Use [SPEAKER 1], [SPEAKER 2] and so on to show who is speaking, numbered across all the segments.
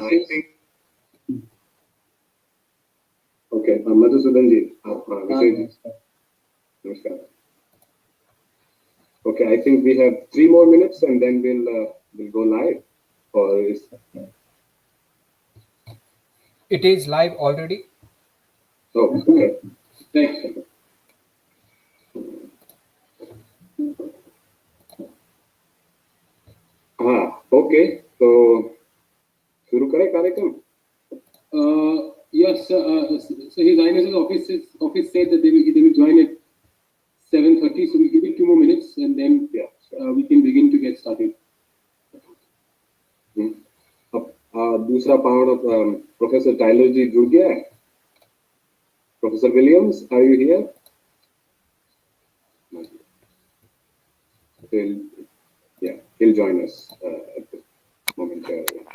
[SPEAKER 1] think. Okay, Madhusudanji, Vishesh. Namaskar. Okay, I think we have 3 more minutes and then we'll go live. Or is
[SPEAKER 2] it is live already?
[SPEAKER 1] Oh, okay. Thanks. Okay. So, shuru kare कार्यक्रम?
[SPEAKER 3] Yes, so His Highness's office said that they will join at 7:30. So we'll give it 2 more minutes and then we can begin to get started.
[SPEAKER 1] दूसरा pound Professor Tyler जी जुड़ गया है. Professor Williams, are you here? He'll join us at this momentarily.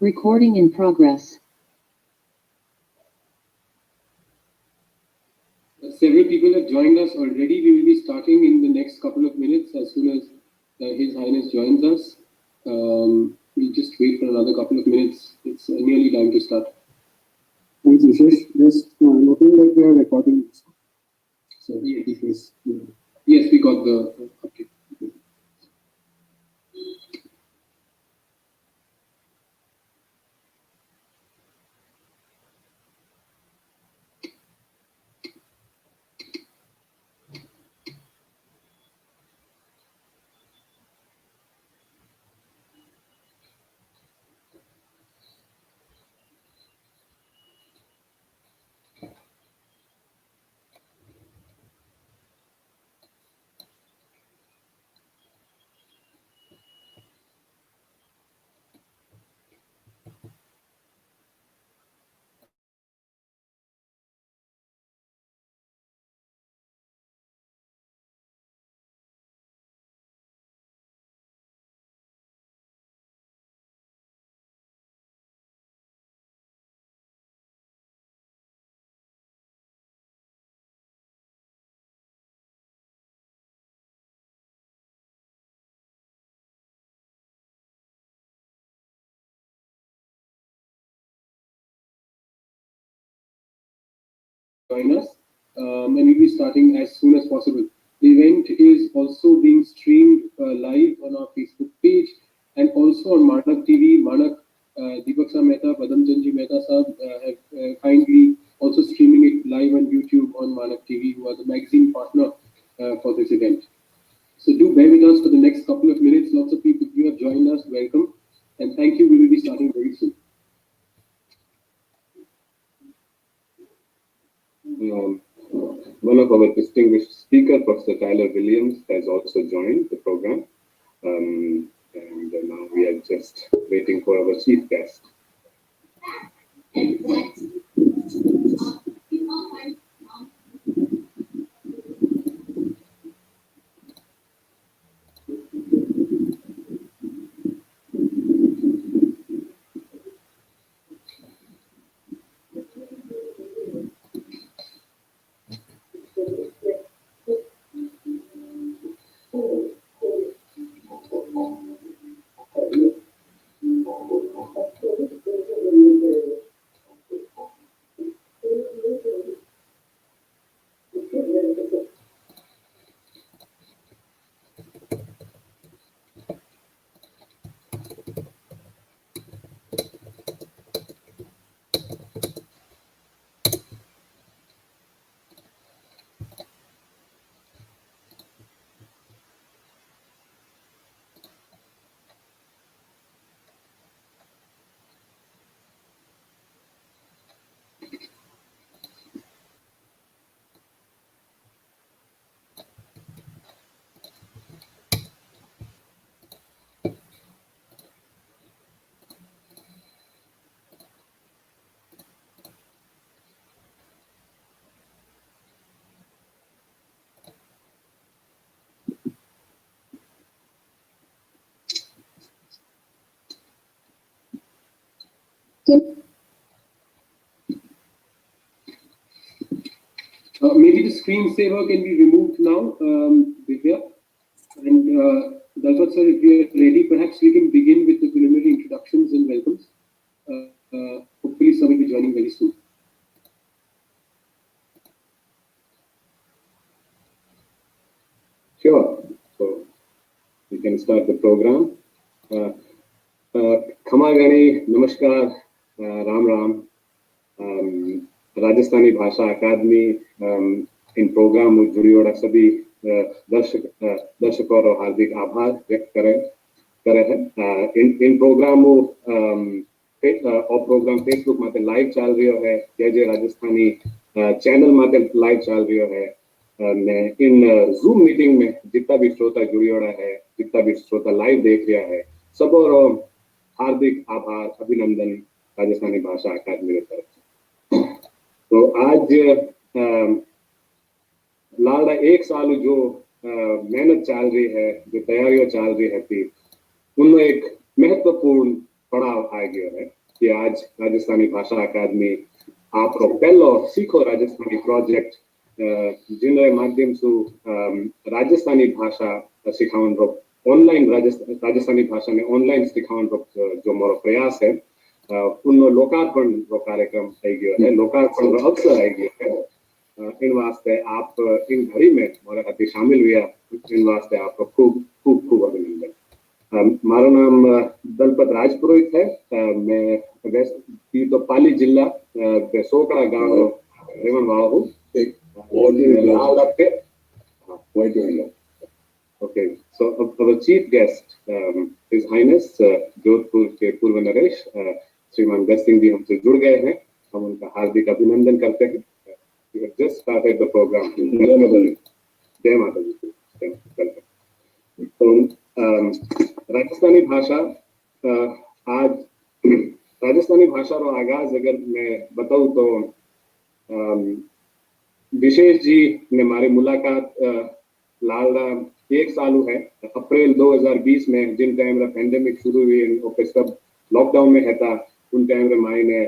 [SPEAKER 4] Recording in progress.
[SPEAKER 3] Several people have joined us already. We will be starting in the next couple of minutes as soon as His Highness joins us. We'll just wait for another couple of minutes. It's nearly time to start.
[SPEAKER 5] Thanks, Vishesh. Just noting that we are recording. So,
[SPEAKER 3] yes, yes, we got the update. Join us, and we'll be starting as soon as possible. The event is also being streamed live on our Facebook page and also on ManakTv. Deepak Mehta, GajSinghji Mehta Saheb have kindly also streaming it live on YouTube on ManakTv, who are the magazine partner for this event. So do bear with us for the next couple of minutes. Lots of people who have joined us, welcome, and thank you. We will be starting very soon.
[SPEAKER 1] One of our distinguished speakers, Professor Tyler Williams, has also joined the program. And now we are just waiting for our chief guest.
[SPEAKER 3] Maybe the screensaver can be removed now, Divya. And Dalpat sir, if we are ready, perhaps we can begin with the preliminary introductions and welcomes. Hopefully, sir will be joining very soon.
[SPEAKER 1] Sure. So we can start the program. Khamagani, Namaskar, Ram Ram. Rajasthani भाषा अकादमी इन programme में जुड़ी और सभी दर्शकों और हार्दिक आभार व्यक्त करे हैं इन प्रोग्राम प्रोग्राम फेसबुक माते लाइव चल रही है जय राजस्थानी चैनल माते लाइव चल रही है ने इन जूम मीटिंग में जितना भी श्रोता जुड़ी है जितना भी श्रोता लाइव देख रहा है सब और हार्दिक आभार अभिनंदन राजस्थानी भाषा अकादमी की तरफ से। तो आज लाड़ा एक साल जो मेहनत चल रही है जो तैयारियां चल रही है थी उनमें एक महत्वपूर्ण पड़ाव आ गया है कि आज राजस्थानी भाषा अकादमी आप पहलो सीखो राजस्थानी प्रोजेक्ट जिन माध्यम से राजस्थानी भाषा सिखावन ऑनलाइन राजस्थानी भाषा ने ऑनलाइन सिखावन जो मोरो प्रयास है उननो लोकार्पण रो कार्यक्रम आई गयो है लोकार्पण रो अवसर आई गयो है इन वास्ते आप इन घड़ी में मोरे खातिर शामिल हुआ इन वास्ते आपको खूब खूब खूब अभिनंदन। मारो नाम दलपत राजपुरोहित है मैं वैसे तो पाली जिला सोकड़ा गांव रेवन वाला हूँ Okay, so our chief guest, His Highness Jodhpur के पूर्व नरेश श्रीमान GajSinghji हमसे जुड़ गए हैं हम उनका हार्दिक अभिनंदन करते हैं। We have just started the program. जय माता दी। तो राजस्थानी भाषा आज राजस्थानी भाषा रो आगाज अगर मैं बताऊं तो विशेष जी ने हमारी मुलाकात लालड़ा एक साल है अप्रैल 2020 में जिन टाइम रा पेंडेमिक शुरू हुई और सब लॉकडाउन में है था उन टाइम रे माई ने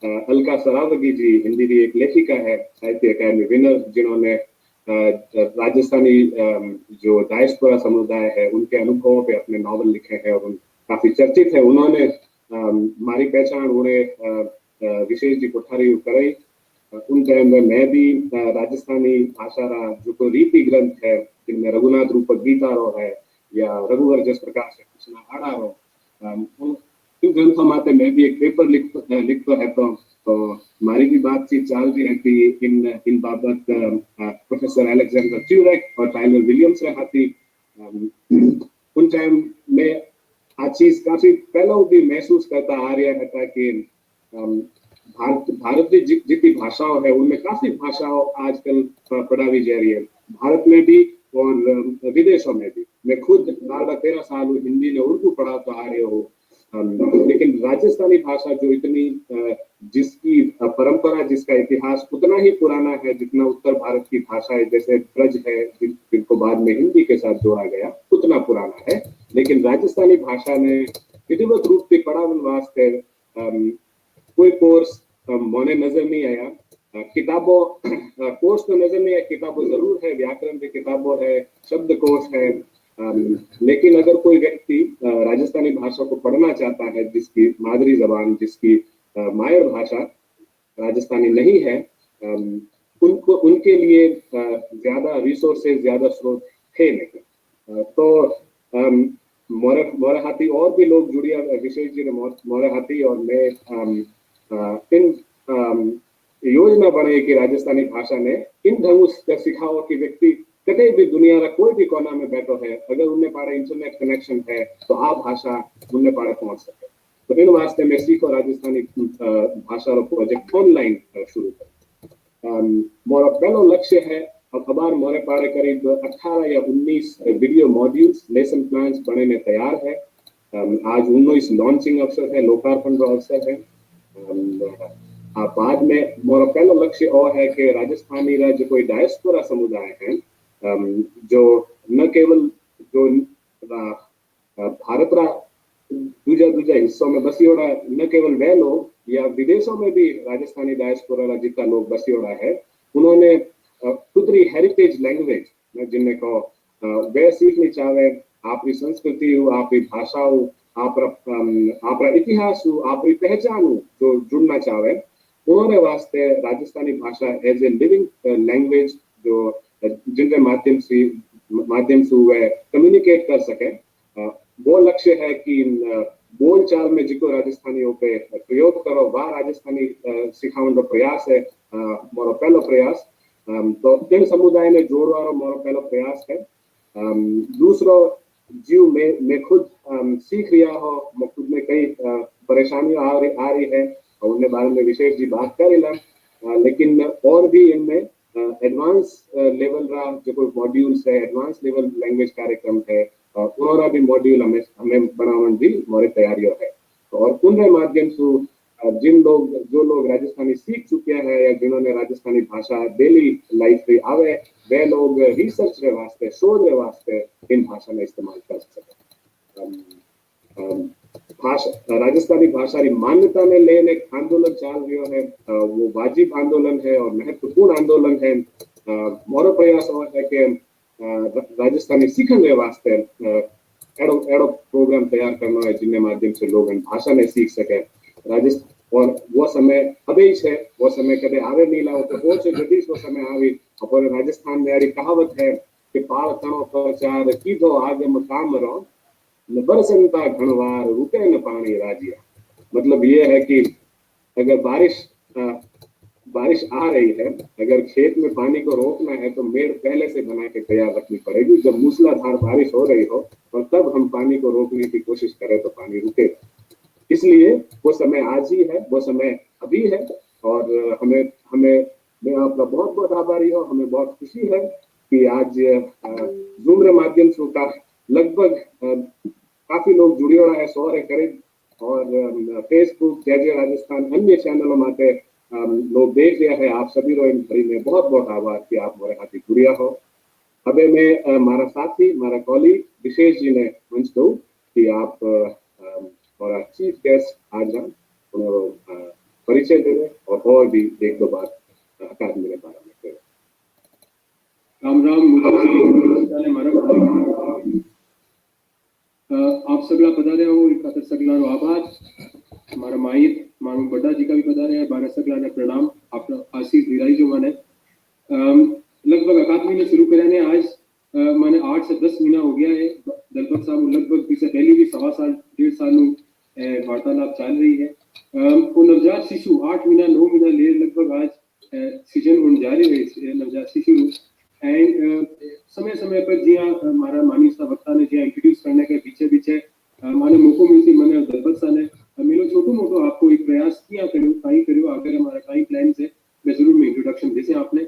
[SPEAKER 1] अलका सरावगी जी हिंदी की एक लेखिका है साहित्य अकादमी विनर जिन्होंने राजस्थानी जो डायस्पोरा समुदाय है उनके अनुभवों पे अपने नॉवल लिखे हैं और काफी चर्चित है उन्होंने हमारी पहचान उन्हें विशेष जी कोठारी कराई उन टाइम में मैं भी राजस्थानी भाषा रा जो कोई रीति ग्रंथ है जिनमें रघुनाथ रूपक गीता रो है या रघुवर जस प्रकाश है कृष्णा आड़ा रो इन ग्रंथों माते मैं भी एक पेपर लिखतो है तो हमारी भी बातचीत चल रही रहती इन बाबत प्रोफेसर अलेक्जेंडर ट्यूरेक और टाइलर विलियम्स रहती उन टाइम में आज चीज काफी पहले भी महसूस करता आ रहा था कि भारत की जितनी भाषाओं है उनमें काफी भाषाओं आजकल पढ़ाई जा रही है भारत में भी और विदेशों में भी मैं खुद 13 साल हिंदी ने उर्दू पढ़ाता आ रहे हो लेकिन राजस्थानी भाषा जो इतनी जिसकी परंपरा जिसका इतिहास उतना ही पुराना है जितना उत्तर भारत की भाषाएं जैसे ब्रज है जिनको बाद में हिंदी के साथ जोड़ा गया उतना पुराना है लेकिन राजस्थानी भाषा ने विधिवत रूप से पढ़ावन वास्ते कोई कोर्स मोने नजर नहीं आया किताबों कोर्स तो नजर नहीं आया किताबों जरूर है व्याकरण की किताबों है शब्दकोश है लेकिन अगर कोई व्यक्ति राजस्थानी भाषा को पढ़ना चाहता है जिसकी मादरी जबान जिसकी मायर भाषा राजस्थानी नहीं है उनको उनके लिए ज्यादा रिसोर्सेज ज्यादा स्रोत थे नहीं तो मोरे हाथी और भी लोग जुड़िया विशेष जी ने मोरे हाथी और मैं इन योजना बने कि राजस्थानी भाषा ने इन ढंग से सिखाओ कि व्यक्ति कहीं भी दुनिया का कोई भी कोना में बैठो है अगर उनने पाड़े इंटरनेट कनेक्शन है तो आ भाषा उनने पाड़े पहुंच सके तो इन वास्ते में सीखो राजस्थानी भाषा रो प्रोजेक्ट ऑनलाइन शुरू कर मोरा पहला लक्ष्य है अब अबार मोरे पाड़े करीब 18 या 19 वीडियो मॉड्यूल्स लेसन प्लान्स बने में तैयार है आज 19 लॉन्चिंग अवसर है लोकार्पण का अवसर है बाद में मोरा पहला लक्ष्य और है कि राजस्थानी रा जो कोई डायस्पोरा समुदाय है जो न केवल जो भारत रा दूजा हिस्सों में बसी न केवल वह लोग या विदेशों में भी राजस्थानी डायस्पोरा जितना लोग बसियोड़ा है, उन्होंने खुदरी हेरिटेज लैंग्वेज जिन्हें को वे सीखनी चाहे, आपकी संस्कृति हो, आपकी भाषा हो, आपका इतिहास हो, आपकी पहचान हो, जो जुड़ना चाहे, उन्होंने वास्ते राजस्थानी भाषा एज ए लिविंग लैंग्वेज जो जिनके माध्यम से वे कम्युनिकेट कर सके, वो लक्ष्य है कि बोल चाल में जिको राजस्थानियों पे प्रयोग करो, वह राजस्थानी सिखाने का प्रयास है, मोरो पहलो प्रयास। तो तीन समुदाय ने जोड़वारो मोरो पहलो प्रयास है। दूसरो जीव में खुद सीख रिया हो, खुद में कई परेशानियां आ रही है, और उनके बारे में विशेष जी बात करेला, लेकिन और भी इनमें एडवांस लेवल रा जो मॉड्यूल्स है, एडवांस लेवल लैंग्वेज कार्यक्रम है, और भी मॉड्यूल हमें बनावन भी मोरी तैयारियों है। और उनके माध्यम से जो लोग राजस्थानी सीख चुके हैं या जिन्होंने राजस्थानी भाषा डेली लाइफ में आवे, वे लोग रिसर्च के वास्ते, शोध के वास्ते इन भाषा में इस्तेमाल कर सके। राजस्थानी भाषा की मान्यता ने लेने एक आंदोलन चल रहा है, वो वाजिब आंदोलन है और महत्वपूर्ण आंदोलन है। मोरो प्रयास और है कि राजस्थानी सीखने के वास्ते एडो प्रोग्राम तैयार करना है जिनके माध्यम से लोग इन भाषा में सीख सके। राजस्थान और वो समय अभी है, वो समय कदे आवे नहीं लाओ तो वो जदीश वो समय आवी। और राजस्थान में यारी कहावत है कि पाल तनो प्रचार कीधो आगे मकाम रो न बरसनता घणवार रुके न पानी राजिया। मतलब ये है कि अगर बारिश आ रही है, अगर खेत में पानी को रोकना है तो मेड़ पहले से बना के तैयार रखनी पड़ेगी। जब मूसलाधार बारिश हो रही हो और तब हम पानी को रोकने की कोशिश करें तो पानी रुकेगा। इसलिए वो समय आज ही है, वो समय अभी है, और हमें मैं आपका बहुत बहुत आभारी हूँ। हमें बहुत खुशी है कि आज जूम के माध्यम से लगभग काफी लोग जुड़े हुए हैं, 100 के करीब, और फेसबुक जय राजस्थान अन्य चैनलों माते लोग देख रहे हैं। आप सभी इन भरी में बहुत बहुत आभार कि आप हमारे हाथी जुड़िया हो। अबे मैं मारा साथी, मारा कॉलीग विशेष जी ने मंच दो कि आप और चीफ गेस्ट आज परिचय दे और भी एक दो बात अकादमी के बारे में करें।
[SPEAKER 3] राम राम आप सगला पधारे हो, खातर सगला रो आभार। हमारा माहिर मानू बड़ा जी का भी पधारे है, बारह सगला ने प्रणाम। आप आशीष धीराज जो मैंने लगभग अकादमी ने शुरू करे ने आज मैंने 8 से 10 महीना हो गया है। दलपत साहब लगभग इससे पहले भी 1.25 साल 1.5 साल वार्तालाप चल रही है। वो नवजात शिशु 8 महीना 9 महीना ले लगभग आज सीजन होने जा रही है नवजात शिशु। एंड समय समय पर जिया हमारा मानी सा वक्ता ने जिया इंट्रोड्यूस करने के पीछे माने मौको मिलती मैंने दलपत सा ने मिलो छोटो मोटो आपको एक प्रयास किया करो काई करो अगर हमारा काई प्लान से मैं जरूर में इंट्रोडक्शन जैसे आपने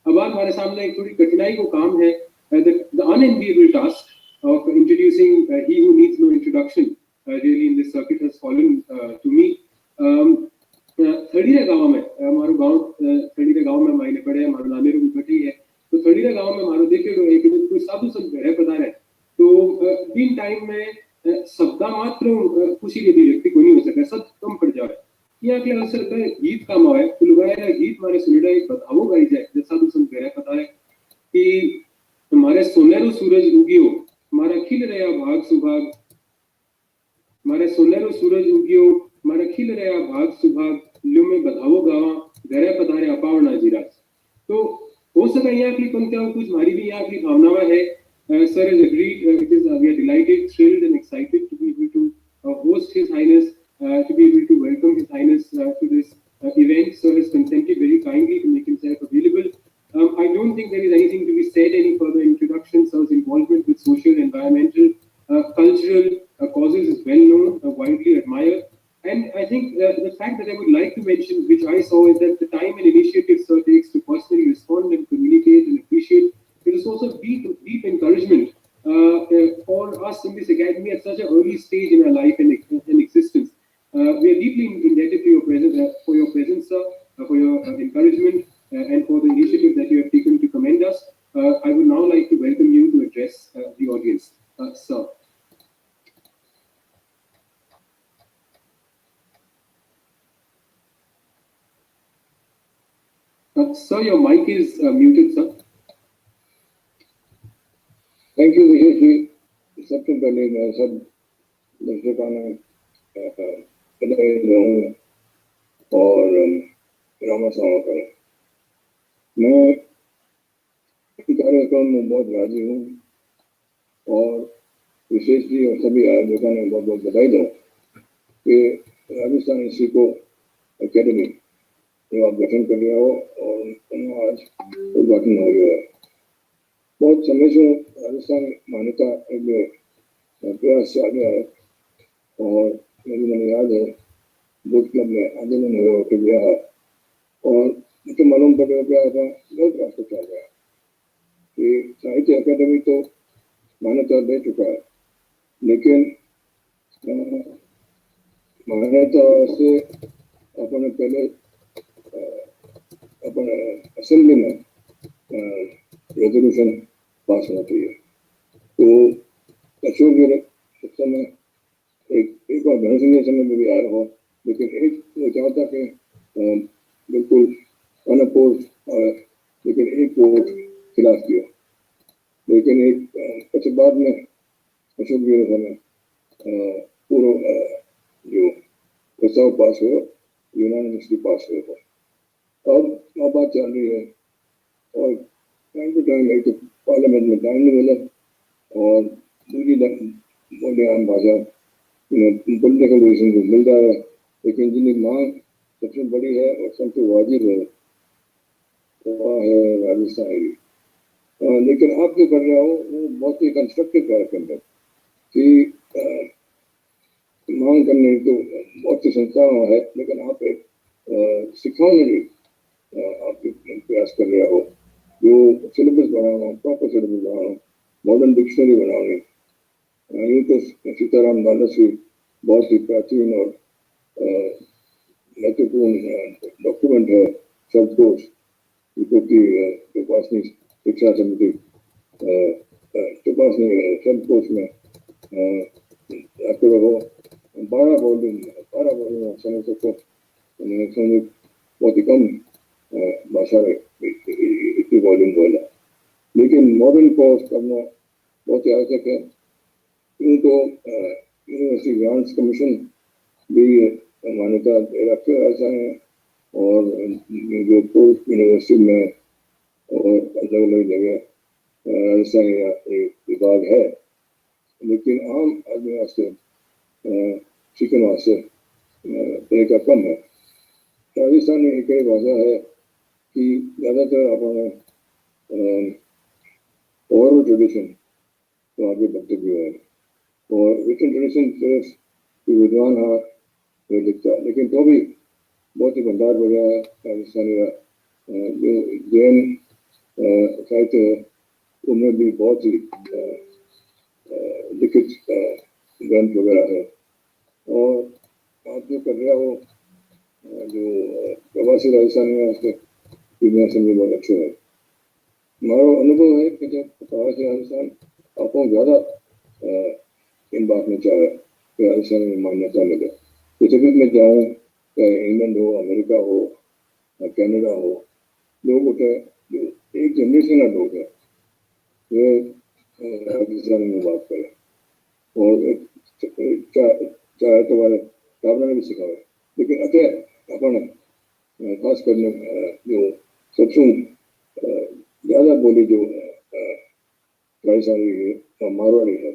[SPEAKER 3] अब आज हमारे सामने एक थोड़ी कठिनाई को काम है the unenviable task of introducing he who needs no introduction really in this circuit has fallen to me. थड़ीरे गांव में हमारो गांव थड़ीरे गांव में मायने पड़े हमारो नामेरो भी कटी है तो थड़ीरे गांव में हमारो देखे तो एक कोई साधु संत रह पधारे तो दिन टाइम में शब्दा मात्र खुशी के भी व्यक्ति को नहीं हो सके सब कम पड़ जाए यहाँ के अवसर पर गीत काम आए फुलवाया गीत मारे सुनिड़ा एक बताओ गाई जाए जैसे साधु संत रह पधारे कि हमारे सोनेरो सूरज उगियो हमारा खिल रहा भाग सुभाग हमारे सोनेरो सूरज उगियो हमारा खिल रहा भाग सुभाग ल्यो में बधाओ गावा घरे पधारे अपावना जीराज। तो हो सके यहाँ की पंक्तियां कुछ हमारी भी यहाँ की भावनाएं है। Sir is agreed it is we are delighted thrilled and excited to be able to host his highness to be able to welcome his highness to this event. Sir has consented very kindly to make himself available. I don't think there is anything to be said, any further introduction. Sir's involvement with social, environmental, cultural causes is well known, widely admired. And I think the fact that I would like to mention, which I saw, is that the time and initiative Sir takes to personally respond and communicate and appreciate, it is also deep encouragement for us in this academy at such an early stage in our life and existence. We are deeply indebted to your presence, sir, for your encouragement. And for the initiative that you have taken to commend us. I would now like to welcome you to address the audience. Sir. Sir, your mic is muted, sir.
[SPEAKER 6] Thank you Vishesh ji. सबसे पहले मैं सब दर्शकों में बधाई दूँ और रामा सामा करें। मैं कार्यक्रम में बहुत राजी हूँ और विशेष जी और सभी आयोजकों ने बहुत बहुत बधाई दूँ कि राजस्थान सीखो एकेडमी जो आप गठन कर रहे हो और उनका आज उद्घाटन हो गया है। बहुत समय से राजस्थान मान्यता एक प्रयास से आगे है और मैंने याद है बुक क्लब में आंदोलन हो गया है और मुझे मालूम पड़ गया था गलत रास्ते चल गया कि साहित्य अकादमी तो मान्यता दे चुका है, लेकिन मान्यता से अपने पहले अपने असेंबली में रेजोल्यूशन पास होना चाहिए। तो अशोक जी उस समय एक बार धन सिंह समय में भी आया हो, लेकिन एक वो चाहता कि बिल्कुल अनअपोज लेकिन एक वोट खिलाफ किया, लेकिन एक कुछ बाद में अशोक जी समय पूरा जो प्रस्ताव पास हुआ यूनानिमसली पास हुआ था। अब बात चल रही है और टाइम टू टाइम एक तो पार्लियामेंट में टाइम नहीं मिला और दूसरी बोले आम भाषा पॉलिटिकल रीजन को मिल रहा है, लेकिन जिनकी मांग सबसे बड़ी है और सबसे वाजिब है वो है राजस्थान की। लेकिन आप जो कर रहे हो वो बहुत ही कंस्ट्रक्टिव कार्यक्रम है कि मांग करने तो बहुत सी संस्थाएं है, लेकिन आप एक सिखाने की आप प्रयास कर रहे हो जो सिलेबस बनाना, प्रॉपर सिलेबस बनाना, मॉडर्न डिक्शनरी बनानी। ये तो सीताराम दानस की बहुत ही प्राचीन और महत्वपूर्ण डॉक्यूमेंट है शब्दकोश, जो कि चौपासनी शिक्षा समिति चौपासनी शब्दकोश में आपको 12 वॉल्यूम समझ सकते हैं। बहुत ही कम भाषा में इतनी वॉल्यूम बोला, लेकिन मॉडर्न कोर्स करना बहुत ही आवश्यक है। यूँ तो यूनिवर्सिटी ग्रांट्स कमीशन भी मान्यता दे रखे ऐसा है और जो पोस्ट यूनिवर्सिटी में और अलग अलग जगह राजस्थान एक विभाग है, लेकिन आम आदमी वास्ते सीखने वास्ते तरीका कम है। राजस्थानी एक भाषा है कि ज़्यादातर अपने ओरल ट्रेडिशन तो आगे बढ़ते हुए है और रिटन ट्रेडिशन सिर्फ विद्वान है वो लिखता है, लेकिन तो भी बहुत ही भंडार बढ़िया है राजस्थानी का। जो जैन साहित्य है उनमें भी बहुत ही लिखित ग्रंथ वगैरह है और आप जो कर रहे हो जो प्रवासी राजस्थानी है उसके समझ बहुत अच्छे है। हमारा अनुभव है कि जब प्रवासी राजस्थान आपको ज़्यादा इन बात में चाहे कि राजस्थान में मान्यता मिले। पैसिफिक में जाऊँ चाहे इंग्लैंड हो, अमेरिका हो, कनाडा हो, लोग होते हैं जो एक जनरेशन का लोग है वे राजस्थान में बात करें और चाहे तो वाले टावरा भी सिखाए, लेकिन अतः अपन खास करने जो सबसे ज़्यादा बोली जो राजस्थानी है और मारवाड़ी है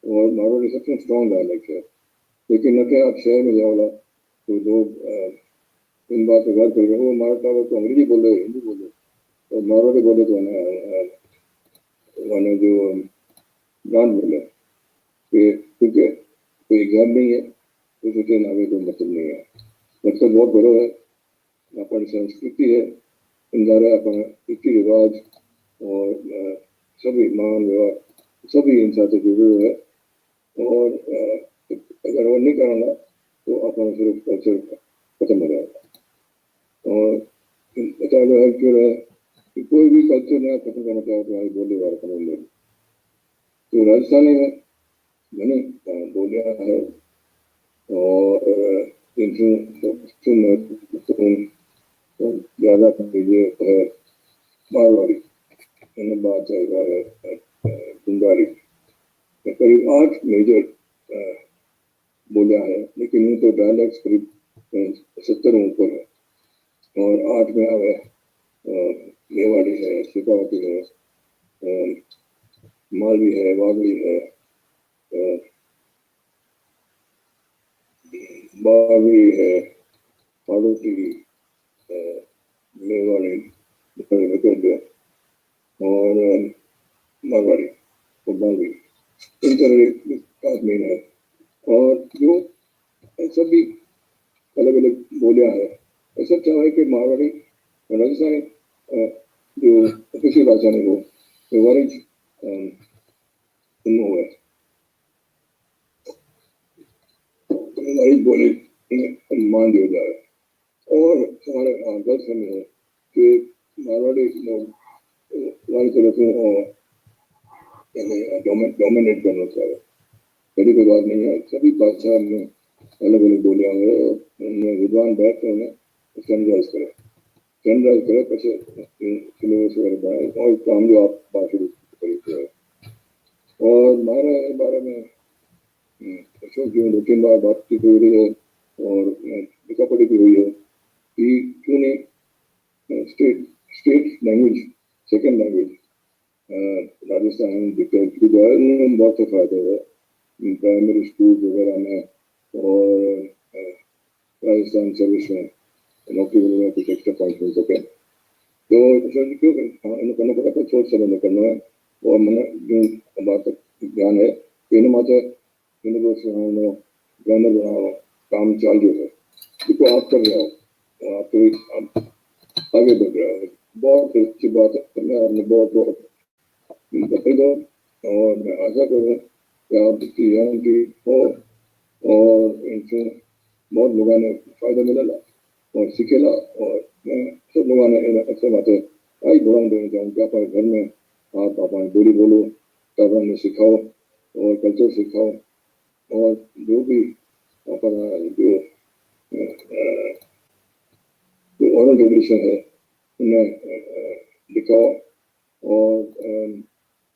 [SPEAKER 6] और मारवाड़ी सबसे स्ट्रॉन्ग डायलेक्ट है, लेकिन न क्या आप शहर में जाओगा तो लोग इन बात पर बात करेंगे वो मारवाड़ा तो अंग्रेजी बोल रहे हिंदी बोल रहे और मारवाड़ी बोले तो मैंने जो ब्रांड बोले क्योंकि कोई एग्जाम नहीं है तो सोचे आगे कोई मतलब नहीं है। मतलब बहुत बड़ा है, अपन संस्कृति है इंदारा अपन रीति रिवाज और सभी मान व्यवहार सभी इंसान से जुड़े हुए है और अगर वो नहीं कराना तो अपन सिर्फ कल्चर खत्म हो जाएगा। और बता लो है क्यों है कि कोई भी कल्चर नया खत्म करना चाहे तो हमारी बोली वाला समझ लेंगे। तो राजस्थानी में घनी बोलियाँ है और तो ज़्यादा ये है मारवाड़ी, मैंने बात चल रहा है बंगाली, करीब 8 मेजर बोलियां है, लेकिन ये तो डायलैक्ट्स करीब 70 ऊपर है, और 8 में आवे मेवाड़ी है, शेखावती है, मालवी है, वागड़ी है, बागड़ी है, हाड़ोटी, मेवाड़ी और मारवाड़ी और बांगड़ी, इन तरह का मेन है। और जो सभी अलग अलग बोलियां है, ऐसा चाह है कि मारवाड़ी राजस्थानी जो ऑफिशियल भाषा है वो वारिज उनमें हुआ है, वारिज बोली मान दिया जाए। और हमारे गलत फहमी है कि मारवाड़ी लोग हमारी तरफ से डोमिनेट करना चाहिए, कभी कोई बात नहीं है। सभी भाषा में अलग अलग बोलियां हैं, उनमें विद्वान बैठ कर उन्हें स्टैंडर्डाइज करे પછી सिलेबस वगैरह बनाए और काम जो आप बात शुरू करते हैं। और हमारे बारे में अशोक जी 2-3 बार बातचीत हो रही है और लिखा पढ़ी भी हुई है कि क्यों नहीं state language, second language Rajasthan में बहुत से फायदे है प्राइमरी स्कूल वगैरह में और राजस्थान सर्विस में नौकरी वगैरह कुछ एक्स्ट्रा पॉइंट मिल सके, तो क्यों करना पड़ा था, सोच समझ करना है। और मैंने जो बात ध्यान है कि इन माते इन ग्रामर बनाओ काम चाल जो है इसको आप कर रहे हो, आप आगे बढ़ रहे हो, बहुत अच्छी बात है। मैं आपने बहुत बता दो और मैं आशा करूँ कि आप इसकी जानकारी हो और इनसे बहुत लोगों ने फायदा मिलेगा और सीखेला। और मैं सब लोगों ने अच्छे बातें आई बढ़ाऊँ देना चाहूँ कि अपने घर में आप अपनी बोली बोलो, तब ने सिखाओ और कल्चर सिखाओ, और जो भी अपना जो ओरल ट्रेडिशन है उन्हें दिखाओ और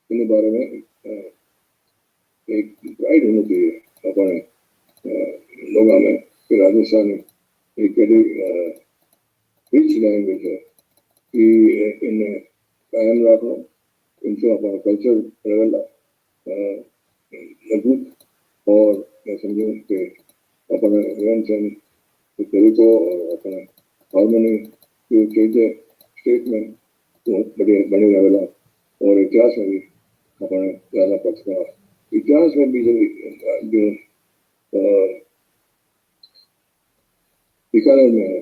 [SPEAKER 6] इन बारे में एक प्राइड होना चाहिए अपने लोगों में कि राजस्थान एक रिच लैंग्वेज है कि इन्हें कायम रखना, इनसे अपना कल्चर लेवल मजबूत, और मैं समझूँ कि अपने रहन सहन के तरीकों और अपने हारमोनी जो चीज़ें स्टेट में बहुत बड़ी लेवल और इतिहास में भी अपने ज़्यादा पक्का, इतिहास में भी जो बीकानेर में है,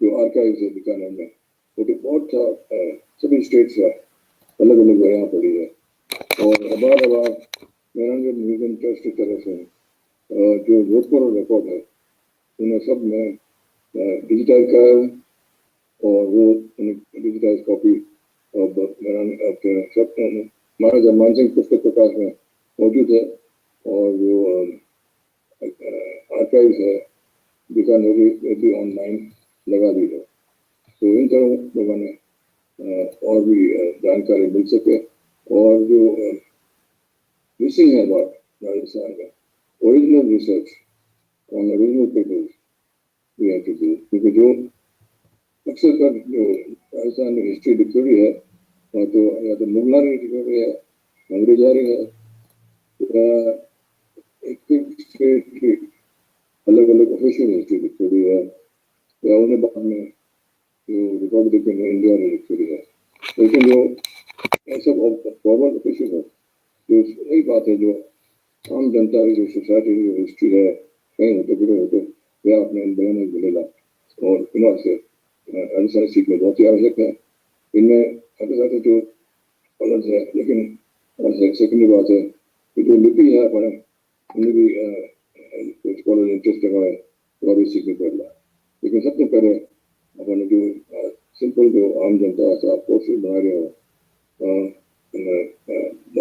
[SPEAKER 6] जो आर्काइव है बीकानेर में, वो तो बहुत सभी स्टेट्स का अलग अलग यहाँ पड़ी है। और अबार मेरा म्यूजियम ट्रस्ट की तरफ से जो जोधपुर रिकॉर्ड है उन्हें सब में डिजिटाइज कराया है और वो डिजिटाइज कॉपी अब सब महाराजा मानसिंह पुस्तक प्रकाश में मौजूद है। और जो आर्काइव है बीकानेरी भी ऑनलाइन लगा दी है, तो इन तरह लोगों ने और भी जानकारी मिल सके। और जो मिसिंग है बात राजस्थान में, original research on original peoples we have to do, क्योंकि जो अक्सर कर जो राजस्थान में हिस्ट्री लिखी हुई है तो या तो मुगलानी लिखी हुई है, अंग्रेजारी है, एक स्टेट की अलग अलग ऑफिशियल हिस्ट्री लिखी हुई है, या उन्हें बाद में जो रिपब्लिक ऑफ इंडिया ने लिखी हुई है। लेकिन जो सब फॉर्मल ऑफिशियल है, जो यही बात है जो आम जनता की जो सोसाइटी की जो हिस्ट्री है कहीं होते फिर होते वह अपने बयान में मिलेगा। और इन से राजस्थानी सीखना बहुत ही आवश्यक है। इनमें साथ साथ जो कॉलेज है, लेकिन सेकेंडरी बात है कि जो लिपि है अपने उन्हें भी कुछ कॉलेज इंटरेस्ट लगा है तो भी सीखने पड़ेगा। लेकिन सबसे पहले अपने जो सिंपल जो आम जनता का कोर्सेज बना रहे हो,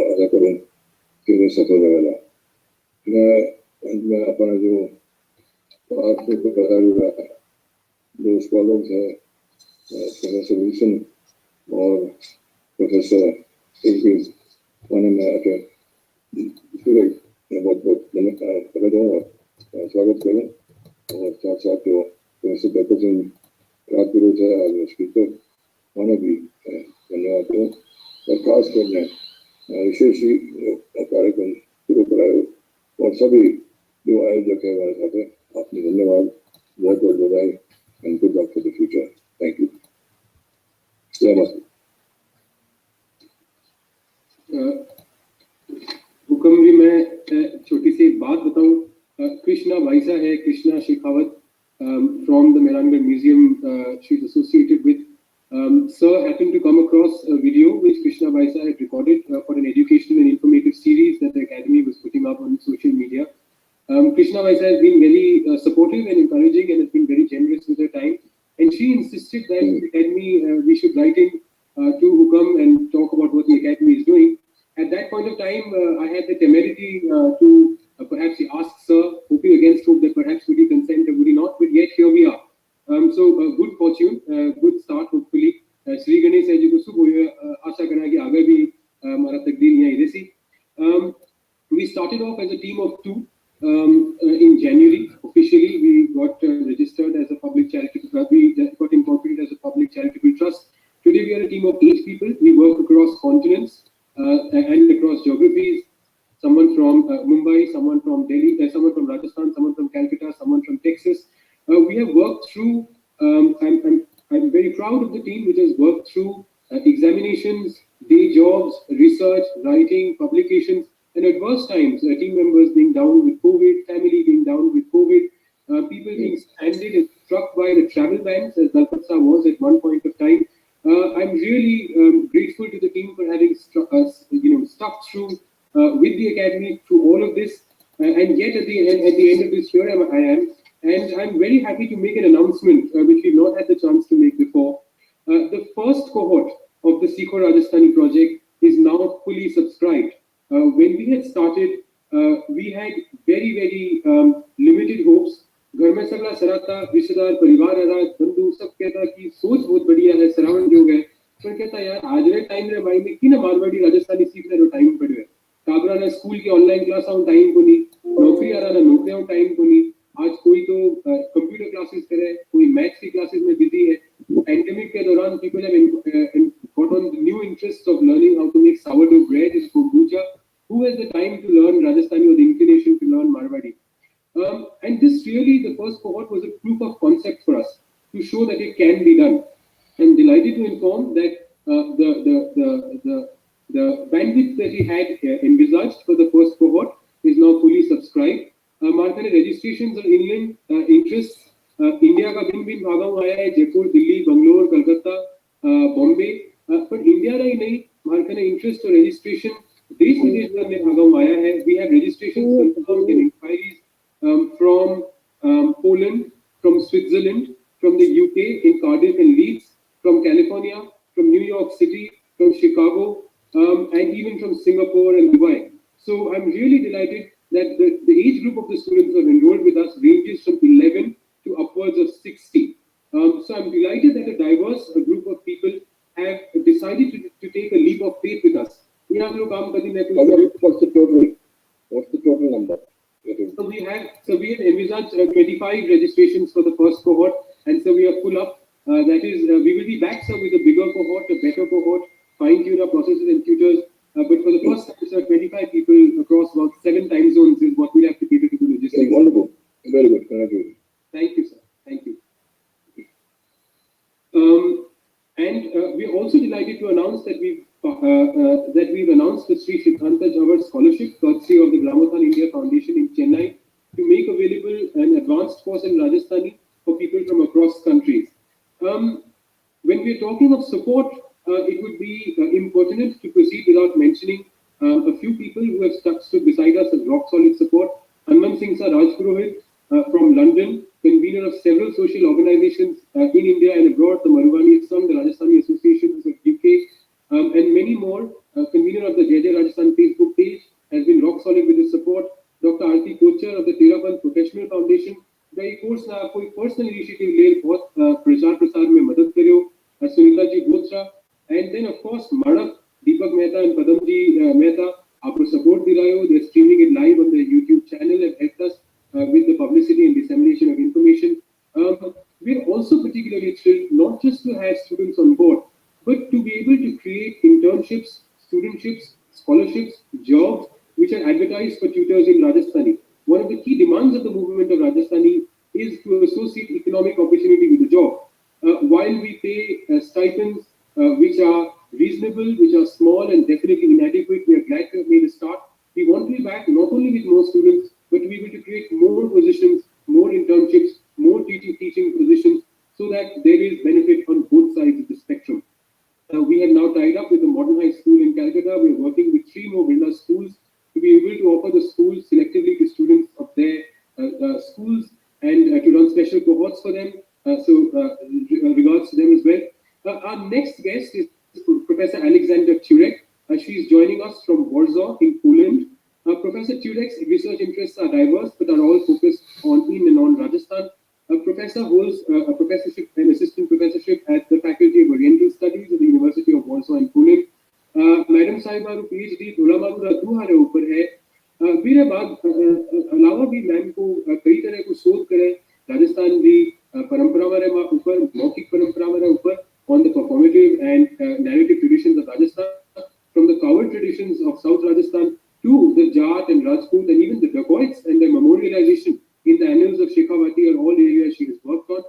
[SPEAKER 6] ऐसा करूँ कि सफल रहेगा। मैं अपना जो बता रहा जो स्कॉलर्स है Professor Wilson और Professor Cheif उन्होंने Turek बहुत धन्यवाद और स्वागत करें और साथ साथ जो प्रोफेसर दलपत सिंह राजपुरोहित है और स्पीकर उन्हें भी धन्यवाद दूँ और खास कर मैं विशेष कार्यक्रम शुरू कराए और सभी जो आयोजक है हमारे साथ है आपने धन्यवाद बहुत बहुत बधाई and good luck for the future thank you नमस्ते
[SPEAKER 3] हुक्म जी मैं छोटी सी बात बताऊं कृष्णा वाइसा है Krishna Shekhawat from the Mehrangarh Museum she's associated with sir happened to come across a video which Krishna Vaisa had recorded for an educational and informative series that the academy was putting up on social media. Krishna Vaisa has been very supportive and encouraging and has been very generous with her time, and she insisted that the academy we should write in to Hukam and talk about what the academy is doing. At that point of time I had the temerity to perhaps he asked sir, hoping against hope that perhaps would he consent or would he not, but yet here we are. So good fortune, good start hopefully. Shri Ganesh ji ko subh hoye aasha karna ki aage bhi hamara takdeer yahan hi resi. We started off as a team of 2 in January. Officially we got registered as a public charitable we got incorporated as a public charitable trust. Today we are a team of 8 people. We work across continents and across geographies. Someone from Mumbai, someone from Delhi, someone from Rajasthan, someone from Calcutta, someone from Texas. We have worked through, I'm very proud of the team which has worked through examinations, day jobs, research, writing, publications, and adverse times. Team members being down with COVID, family being down with COVID, people being stranded and struck by the travel bans, as Dalpat was at one point of time. I'm really grateful to the team for having stuck through with the academy through all of this, and yet at the end of this year I am, and I'm very happy to make an announcement which we've not had the chance to make before. The first cohort of the Seekho Rajasthani project is now fully subscribed. When we had started, we had very limited hopes. घर में सगला सराता रिश्तेदार परिवार है बंधु सब कहता कि सोच बहुत बढ़िया है सरावण जो है पर कहता यार आज रे टाइम रे भाई में कि ना मारवाड़ी राजस्थानी सीखने रो टाइम पड़े है काबरा ना स्कूल की ऑनलाइन क्लास आउं टाइम को नहीं नौकरी आ रहा ना नौकरी आउं टाइम को नहीं आज कोई तो कंप्यूटर क्लासेस करे कोई मैथ्स की क्लासेस में बिजी है पैंडेमिक के दौरान people have got on the new interests of learning how to make sourdough bread and kombucha. Who has the time to learn Rajasthani or the inclination to learn Marwadi? And this really, the first cohort was a proof of concept for us to show that it can be done. I'm delighted to inform that the bandwidth that we had envisaged for the first cohort is now fully subscribed. Markane registrations or inland interests, India का भिन्न भागों में आया है जयपुर, दिल्ली, बंगलोर, कलकत्ता, बॉम्बे, पर India का ही नहीं, मार्कने interest और registration देश विदेश में भागों में आया है. We have registrations confirmed and inquiries from Poland, from Switzerland, from the UK in Cardiff and Leeds, from California, from New York City, from Chicago, and even from Singapore and Dubai. So I'm really delighted that the age group of the students who have enrolled with us ranges from 11 to upwards of 60. So I'm delighted that a diverse group of people have decided to take a leap of faith with us.
[SPEAKER 6] What's the total number?
[SPEAKER 3] So we had envisaged 25 registrations for the first cohort, and so we are full up. That is, we will be back, sir, with a bigger cohort, a better cohort, fine-tune our processes and tutors. But for the first time, sir, 25 people across about 7 time zones is what we have to cater to the logistics.
[SPEAKER 6] Wonderful, very good. Congratulations.
[SPEAKER 3] Thank you, sir. Thank you. And we are also delighted to announce that we've announced the Sri Siddhanta Jawar Scholarship, courtesy of the Gramothan India Foundation in Chennai, to make available an advanced course in Rajasthani for people from across countries. When we are talking of support, it would be impertinent to proceed without mentioning a few people who have stood beside us as rock-solid support. Saheb Rajpurohit from London, convener of several social organizations in India and abroad, the Marwani Sangh, the Rajasthani Associations of UK, and many more. Convener of the Rajasthan Facebook page, has been rock solid with his support. Dr. Arti Kochar of the Terapan Professional Foundation, भाई course ना कोई personal initiative ले बहुत प्रचार प्रसार में मदद करियो. Sunita ji Botra, and then of course Manak, Deepak Mehta and Padamji Mehta, our support Dirayo. They're streaming it live on their YouTube channel and helped us with the publicity and dissemination of information. We're also particularly thrilled not just to have students on board, but to be able to create internships, studentships, scholarships, jobs, which are advertised for tutors in Rajasthani. One of the key demands of the movement of Rajasthani is to associate economic opportunity with the job. While we pay stipends which are reasonable, which are small and definitely inadequate, we are glad to have made a start. We want to be back not only with more students, but to be able to create more positions, more internships, more teaching positions, so that there is benefit on both sides of the spectrum. We have now tied up with the Modern High School in Calcutta. We are working with 3 more Birla schools to be able to offer the schools selectively to students of their schools and to run special cohorts for them. Regards to them as well. Our next guest is Professor Aleksandra Turek. She is joining us from Warsaw in Poland. Professor Turek's research interests are diverse, but are all focused in and on Rajasthan. Professor holds a professorship and assistant professorship at the Faculty of Oriental Studies at the University of Warsaw in Poland. Madam Saheba PhD धोलामारू हमारे ऊपर है. मेरे बाद अलावा भी ma'am को कई तरह को शोध करें राजस्थान की परंपरा वाले ऊपर, मौखिक परंपरा वाले ऊपर, on the performative and narrative traditions of Rajasthan, from the coward traditions of South Rajasthan to the Jat and Rajput and even the dacoits and their memorialization in the annals of Shekhawati are all areas she has worked on.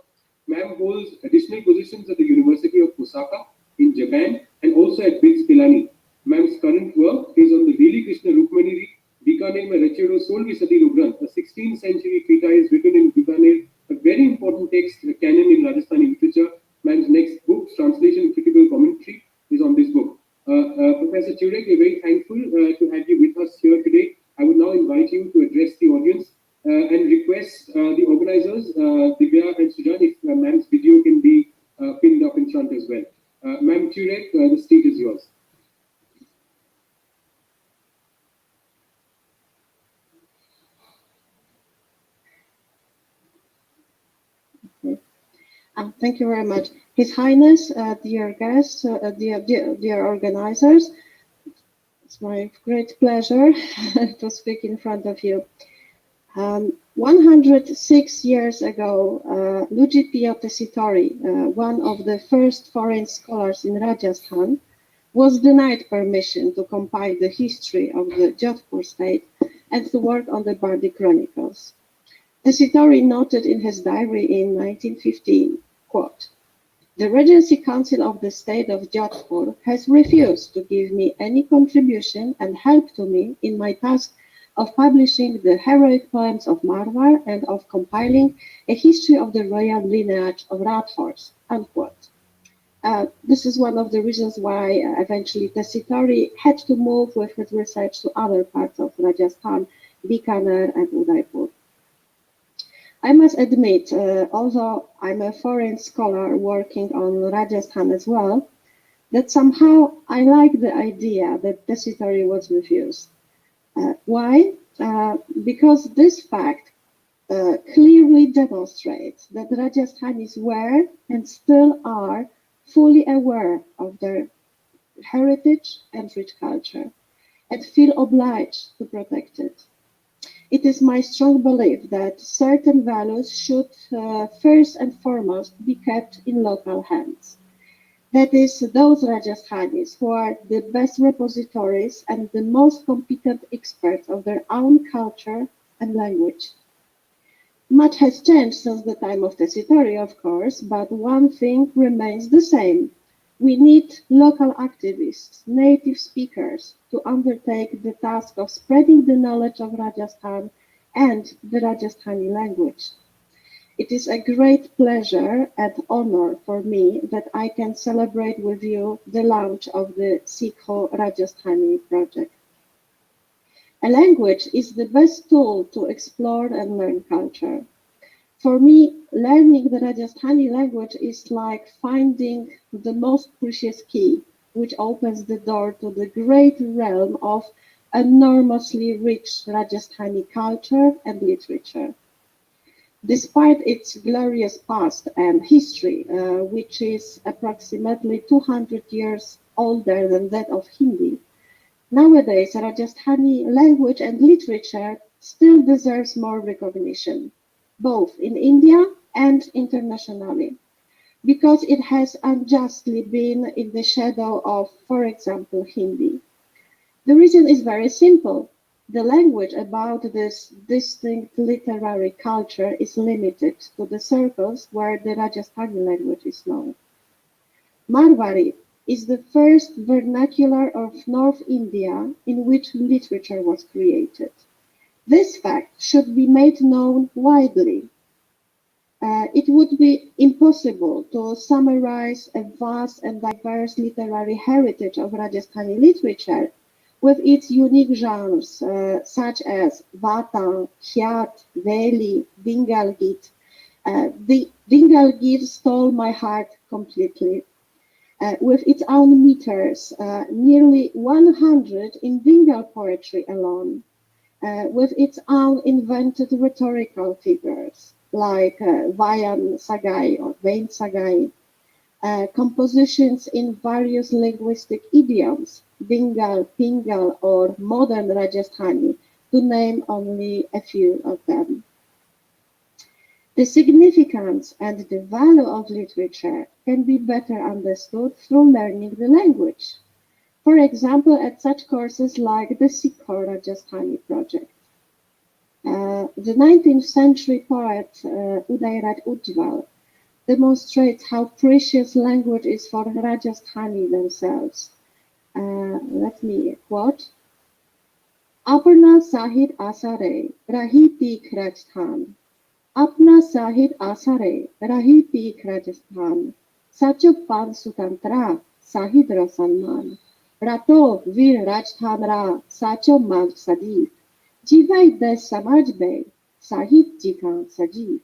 [SPEAKER 3] Ma'am holds additional positions at the University of Osaka in Japan and also at BITS Pilani. Ma'am's current work is on the Veli Krishna Rukmaniri, Bikaner mein Rachedo 16वीं सदी रुग्रंथ, a 16th century treatise written in Bikaner, a very important text, a canon in Rajasthani literature. Ma'am's next book, Translation and Critical Commentary, is on this book. Professor Turek, we're very thankful to have you with us here today. I would now invite you to address the audience and request the organizers, Divya and Sujan, if ma'am's video can be pinned up in front as well. Ma'am Turek, the stage is yours.
[SPEAKER 7] Thank you very much. His Highness, dear guests, dear organizers, it's my great pleasure to speak in front of you. 106 years ago, Lujitio Tessitori, one of the first foreign scholars in Rajasthan, was denied permission to compile the history of the Jaipur state and to work on the Bardi Chronicles. Tessitori noted in his diary in 1915, quote, "The Regency Council of the State of Jaipur has refused to give me any contribution and help to me in my task of publishing the heroic poems of Marwar and of compiling a history of the royal lineage of Radfors," unquote. This is one of the reasons why eventually Tessitori had to move with his research to other parts of Rajasthan, Bikaner and Udaipur. I must admit, although I'm a foreign scholar working on Rajasthan as well, that somehow I like the idea that Tessitori was refused. Why? Because this fact clearly demonstrates that Rajasthanis were and still are fully aware of their heritage and rich culture and feel obliged to protect it. It is my strong belief that certain values should first and foremost be kept in local hands. That is, those Rajasthanis who are the best repositories and the most competent experts of their own culture and language. Much has changed since the time of Tessitori, of course, but one thing remains the same. We need local activists, native speakers, to undertake the task of spreading the knowledge of Rajasthan and the Rajasthani language. It is a great pleasure and honor for me that I can celebrate with you the launch of the Seekho Rajasthani project. A language is the best tool to explore and learn culture. For me, learning the Rajasthani language is like finding the most precious key, which opens the door to the great realm of enormously rich Rajasthani culture and literature. Despite its glorious past and history, which is approximately 200 years older than that of Hindi, nowadays Rajasthani language and literature still deserves more recognition, both in India and internationally, because it has unjustly been in the shadow of, for example, Hindi. The reason is very simple. The language about this distinct literary culture is limited to the circles where the Rajasthani language is known. Marwari is the first vernacular of North India in which literature was created. This fact should be made known widely. It would be impossible to summarize a vast and diverse literary heritage of Rajasthani literature with its unique genres such as Vatan, Khyat, Veli, Dingal Git. The Dingal Git stole my heart completely. With its own meters, nearly 100 in Dingal poetry alone, with its own invented rhetorical figures like Vayan Sagai or Vain Sagai, compositions in various linguistic idioms, Dingal, Pingal, or modern Rajasthani, to name only a few of them. The significance and the value of literature can be better understood through learning the language. For example, at such courses like the Seekho Rajasthani project. The 19th century poet Udairaj Ujjwal demonstrates how precious language is for Rajasthani themselves. Let me quote. Apna Sahid Asare Rahi Peek Rajasthan. Apna Sahid Asare Rahi Peek Rajasthan. Sacho Pan Sutantra Sahid Rasalman. Rato Vir Rajasthan Ra Sacho Mang Sadi. Jivai Des Samaj Be Sahid Jikan Sajid.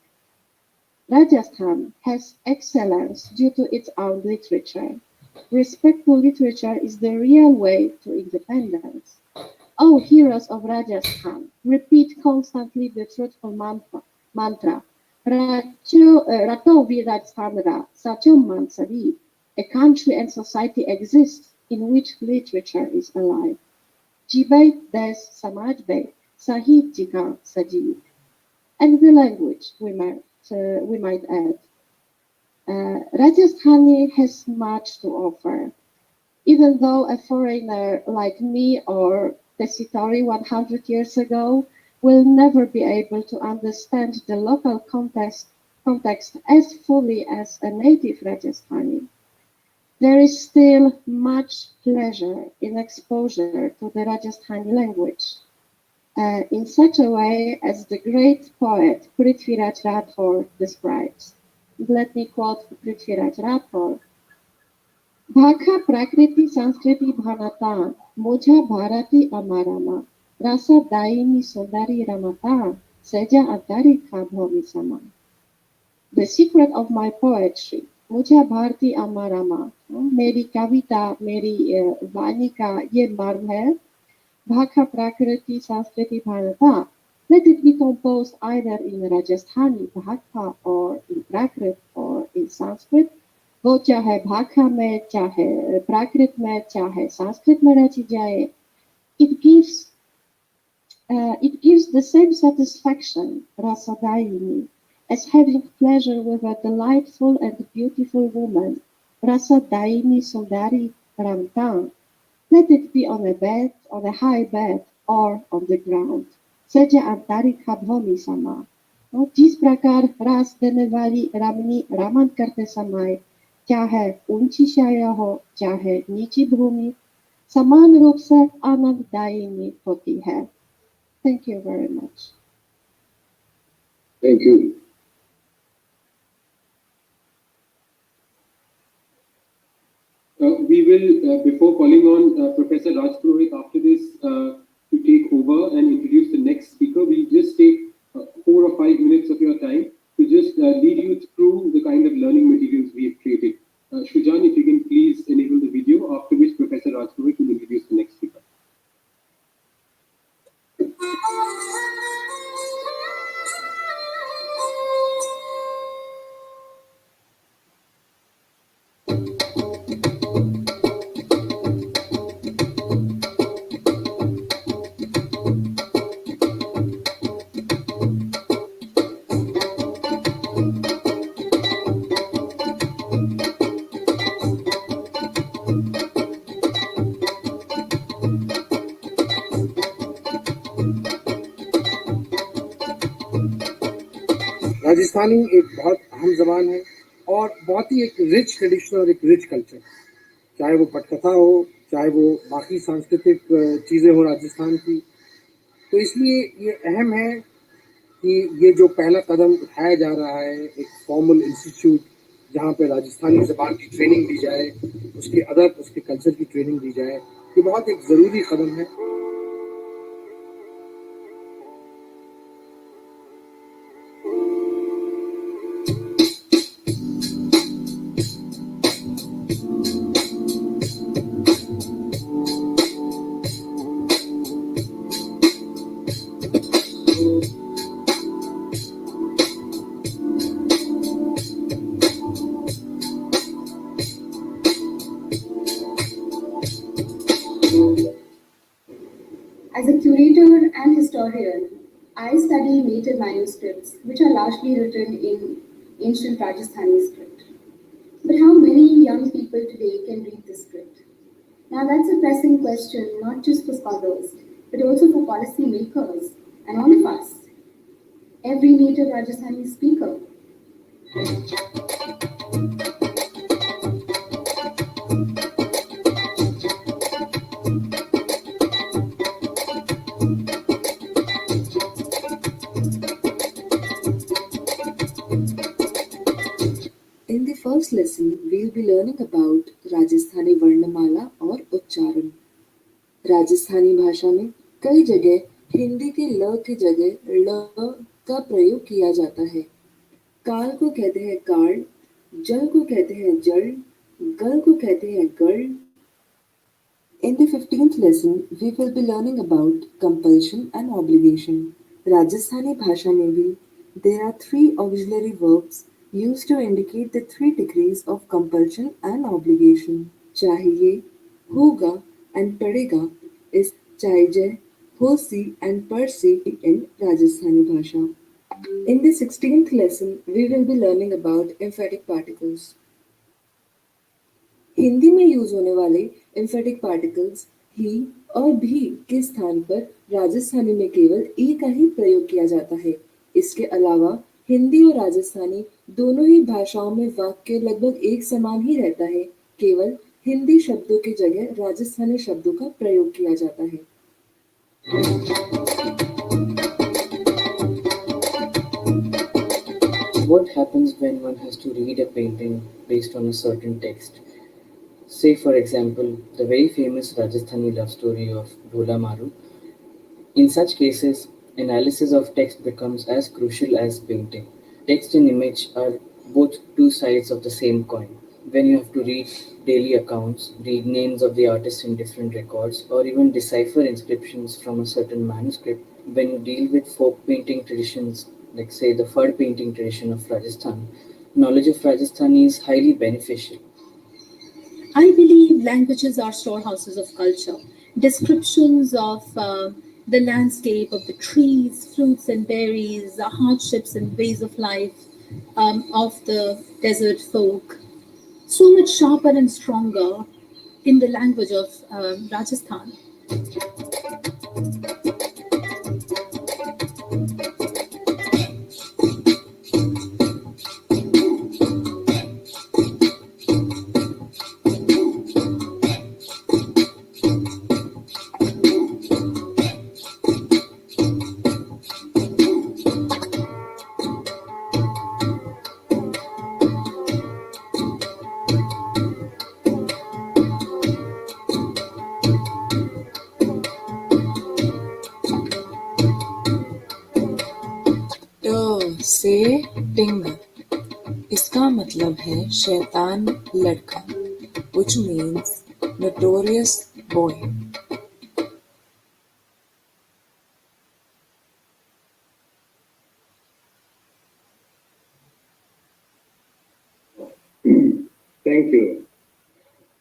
[SPEAKER 7] Rajasthan has excellence due to its own literature. Respectful literature is the real way to independence. O heroes of Rajasthan, repeat constantly the truthful mantra. Rato Virajsthandra, Sacho Mansari. A country and society exists in which literature is alive. Jibai Des Samaj Be, Sahid Jika Sajid. And the language, we might add. Rajasthani has much to offer. Even though a foreigner like me or Tessitori 100 years ago will never be able to understand the local context as fully as a native Rajasthani, there is still much pleasure in exposure to the Rajasthani language. In such a way as the great poet Prithviraj Rathore describes. Let me quote Prithviraj Rathore. Bhakha Prakriti Sanskriti Bhanata, Mujha Bharati Amarama, Rasa Daini Sundari Ramata, Seja Antari Kabhomi Sama. The secret of my poetry, Mujha Bharati Amarama, मेरी कविता मेरी वाणी का ये मर्म है. Bhakha Prakriti Sanskriti Bharata. Let it be composed either in Rajasthani Bhakha or in Prakrit or in Sanskrit. वो चाहे भाखा में, चाहे प्राकृत में, चाहे संस्कृत में रची जाए. It gives the same satisfaction, rasadayini, as having pleasure with a delightful and beautiful woman, rasadayini sundari ramtan. Let it be on a bed, on a high bed, or on the ground. Seja antari kabhomi sama. जिस प्रकार रास देने वाली रमणी रमन करते समय चाहे ऊंची छाया हो चाहे नीची भूमि समान रूप से आनंददायिनी होती है. Thank you very much.
[SPEAKER 6] Thank you.
[SPEAKER 3] We will, before calling on Professor Rajpurohit after this to take over and introduce the next speaker, we'll just take 4 or 5 minutes of your time to just lead you through the kind of learning materials we have created. Shujan, if you can please enable the video, after which Professor Rajpurohit will introduce the next speaker.
[SPEAKER 8] Rajasthani एक बहुत अहम ज़बान है और बहुत ही एक rich tradition और एक रिच कल्चर, चाहे वो पटकथा हो, चाहे वो बाकी सांस्कृतिक चीज़ें हो राजस्थान की। तो इसलिए ये अहम है कि ये जो पहला कदम उठाया जा रहा है, एक फॉर्मल इंस्टीट्यूट जहाँ पे राजस्थानी ज़बान की ट्रेनिंग दी जाए, उसके अदब, उसके कल्चर की ट्रेनिंग दी जाए, ये बहुत एक ज़रूरी कदम है।
[SPEAKER 9] As a curator and historian, I study native manuscripts, which are largely written in ancient Rajasthani script. But how many young people today can read this script? Now that's a pressing question, not just for scholars, but also for policy makers and all of us. Every native Rajasthani speaker.
[SPEAKER 10] In the first lesson, we will be learning about Rajasthani वर्णमाला और उच्चारण। राजस्थानी भाषा में कई जगह हिंदी के ल की जगह ल का प्रयोग किया जाता है। काल को कहते हैं काल, जल को कहते हैं जल, गल को कहते हैं गल। In the 15th lesson, we will be learning about compulsion and obligation. Rajasthani भाषा में भी there are 3 auxiliary verbs used to indicate the 3 degrees of compulsion and obligation. चाहिए, होगा and पड़ेगा is चाहिए, होसी and परसी in Rajasthani भाषा. In the 16th lesson, we will be learning about emphatic particles. Hindi में यूज होने वाले emphatic particles ही और भी के स्थान पर राजस्थानी में केवल ई का ही प्रयोग किया जाता है। इसके अलावा हिंदी और राजस्थानी दोनों ही भाषाओं में वाक्य लगभग एक समान ही रहता है, केवल हिंदी शब्दों की जगह राजस्थानी शब्दों का प्रयोग किया जाता है।
[SPEAKER 11] What happens when one has to read a painting based on a certain text? Say, for example, the very famous Rajasthani love story of Bhola Maru. In such cases, analysis of text becomes as crucial as painting. Text and image are both two sides of the same coin. When you have to read daily accounts, read names of the artists in different records, or even decipher inscriptions from a certain manuscript, when you deal with folk painting traditions, like say the Fad painting tradition of Rajasthan, knowledge of Rajasthani is highly beneficial.
[SPEAKER 12] I believe languages are storehouses of culture. Descriptions of the landscape, of the trees, fruits and berries, hardships and ways of life of the desert folk. So much sharper and stronger in the language of Rajasthan.
[SPEAKER 10] से टिंग, इसका मतलब है शैतान लड़का, which means notorious boy.
[SPEAKER 1] Thank you.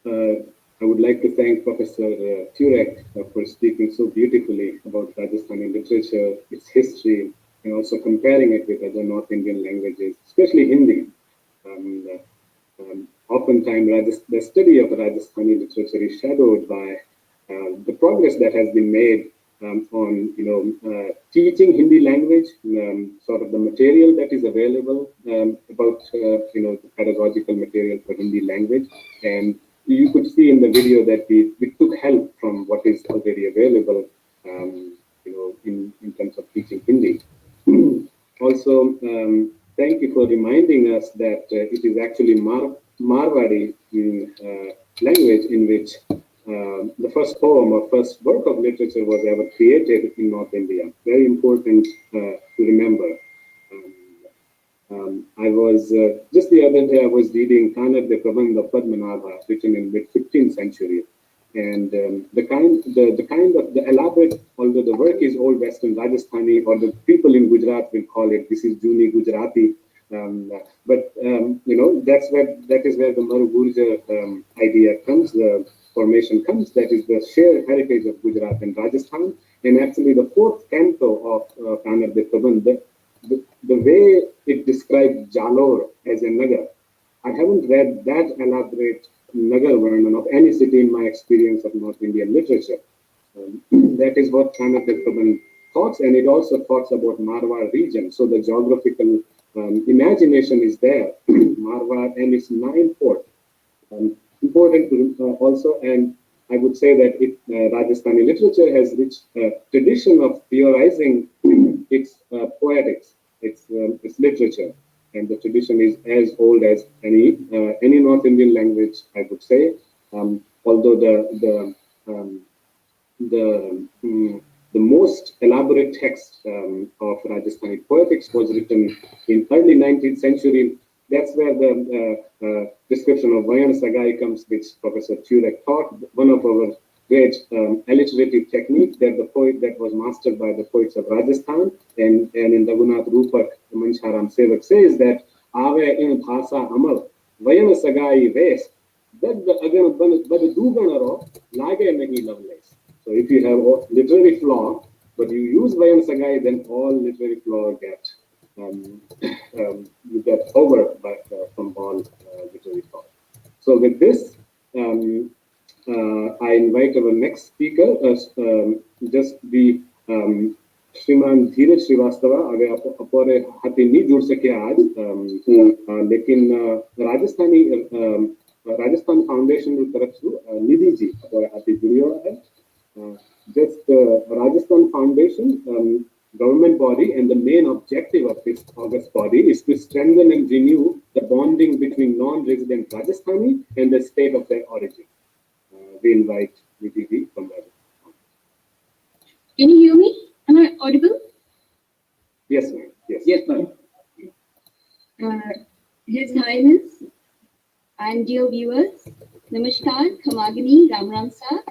[SPEAKER 1] I would like to thank Professor Turek for speaking so beautifully about Rajasthani literature, its history, and also comparing it with other North Indian languages, especially Hindi. Oftentimes, the study of Rajasthani literature is shadowed by the progress that has been made on teaching Hindi language, sort of the material that is available about the pedagogical material for Hindi language, and you could see in the video that we took help from what is already available, in terms of teaching Hindi. Also, thank you for reminding us that it is actually Marwari language in which the first poem or first work of literature was ever created in North India. Very important to remember. I was just the other day I was reading Kanad de Prabandha of Padmanabha, written in mid-15th century, and the elaborate, although the work is old Western Rajasthani, or the people in Gujarat will call it, this is Juni Gujarati, but that is where the Maru Gurja idea comes, the formation comes. That is the shared heritage of Gujarat and Rajasthan. And actually, the fourth canto of Kanad de Prabandha, the way it describes Jalore as a Nagar, I haven't read that elaborate Nagar Varnan of any city in my experience of North Indian literature. That is what Kanad de Prabandha talks, and it also talks about Marwar region. So the geographical imagination is there, Marwar and its 9 ports. Important to also, and I would say that Rajasthani literature has rich tradition of theorizing its poetics, its literature, and the tradition is as old as any North Indian language, I would say. Although the most elaborate text of Rajasthani poetics was written in early 19th century. That's where the description of Vayan Sagai comes, which Professor Turek taught, one of our great alliterative technique that the poet that was mastered by the poets of Rajasthan, and in Raghunath Rupak, Mancharam Sevak says that Ave in Bhasa Amal, Vayan Sagai Ves, that the again but the Duganaro, Lage Nahi Loveless. So if you have literary flaw, but you use Vayan Sagai, then all literary flaw you get over from all literary thought. So with this, I invite our next speaker, just the श्रीमान धीरज श्रीवास्तव. अगर आप अपने हाथी नहीं जुड़ सके आज, लेकिन राजस्थान फाउंडेशन की तरफ से निधि जी अपने हाथी जुड़ी हुआ है. Just Rajasthan Foundation, government body, and the main objective of this August body is to strengthen and renew the bonding between non-resident Rajasthani and the state of their origin. We invite Nidhi from Rajasthan.
[SPEAKER 13] Can you hear me? Am I audible?
[SPEAKER 1] Yes, ma'am.
[SPEAKER 13] Yes, ma'am. His Highness and dear viewers, Namaskar, Khamagini, Ram Ram Sir.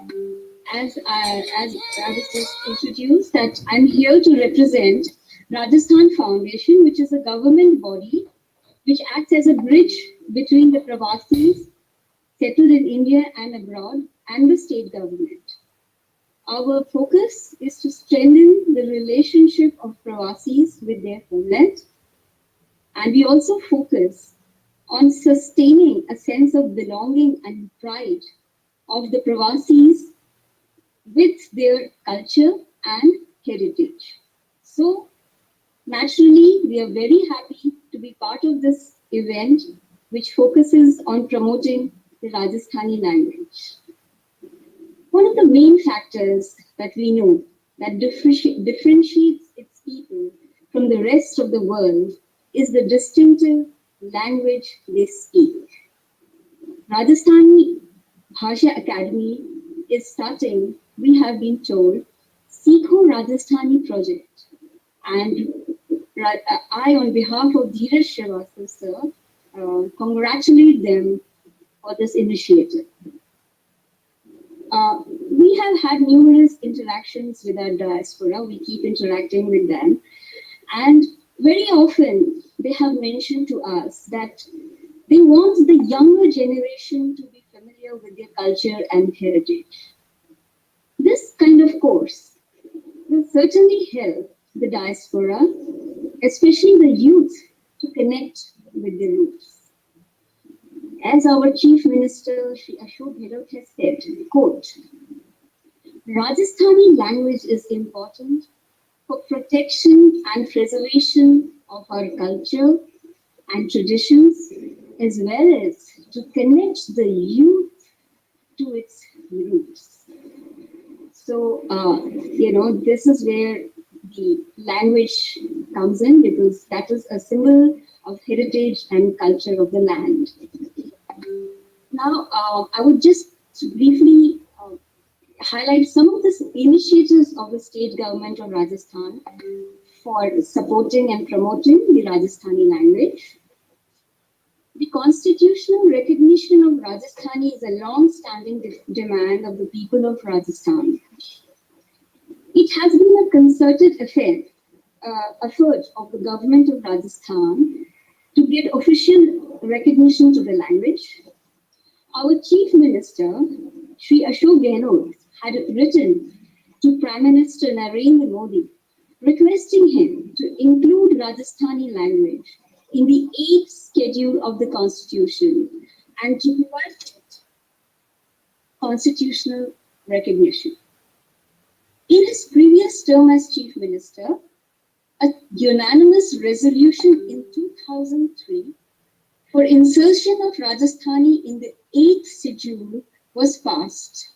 [SPEAKER 13] As I was just introduced, that I'm here to represent Rajasthan Foundation, which is a government body which acts as a bridge between the Pravasis settled in India and abroad and the state government. Our focus is to strengthen the relationship of Pravasis with their homeland, and we also focus on sustaining a sense of belonging and pride of the Pravasis with their culture and heritage. So, naturally, we are very happy to be part of this event, which focuses on promoting the Rajasthani language. One of the main factors that we know that differentiates its people from the rest of the world is the distinctive language they speak. Rajasthani Bhasha Academy is starting, we have been told, Seekho Rajasthani project. And I, on behalf of Dhiraj Shrivastav, sir, congratulate them for this initiative. We have had numerous interactions with our diaspora. We keep interacting with them. And very often they have mentioned to us that they want the younger generation to be familiar with their culture and heritage. This kind of course will certainly help the diaspora, especially the youth, to connect with their roots. As our Chief Minister, Shri Ashok Gehloth, has said, quote, Rajasthani language is important for protection and preservation of our culture and traditions, as well as to connect the youth to its roots. So, this is where the language comes in, because that is a symbol of heritage and culture of the land. Now, I would just briefly highlight some of the initiatives of the state government of Rajasthan for supporting and promoting the Rajasthani language. The constitutional recognition of Rajasthani is a long-standing demand of the people of Rajasthan. It has been a concerted effort of the government of Rajasthan to get official recognition to the language. Our Chief Minister, Shri Ashok Gehlot, had written to Prime Minister Narendra Modi, requesting him to include Rajasthani language in the 8th schedule of the Constitution and to provide it constitutional recognition. In his previous term as Chief Minister, a unanimous resolution in 2003 for insertion of Rajasthani in the 8th schedule was passed.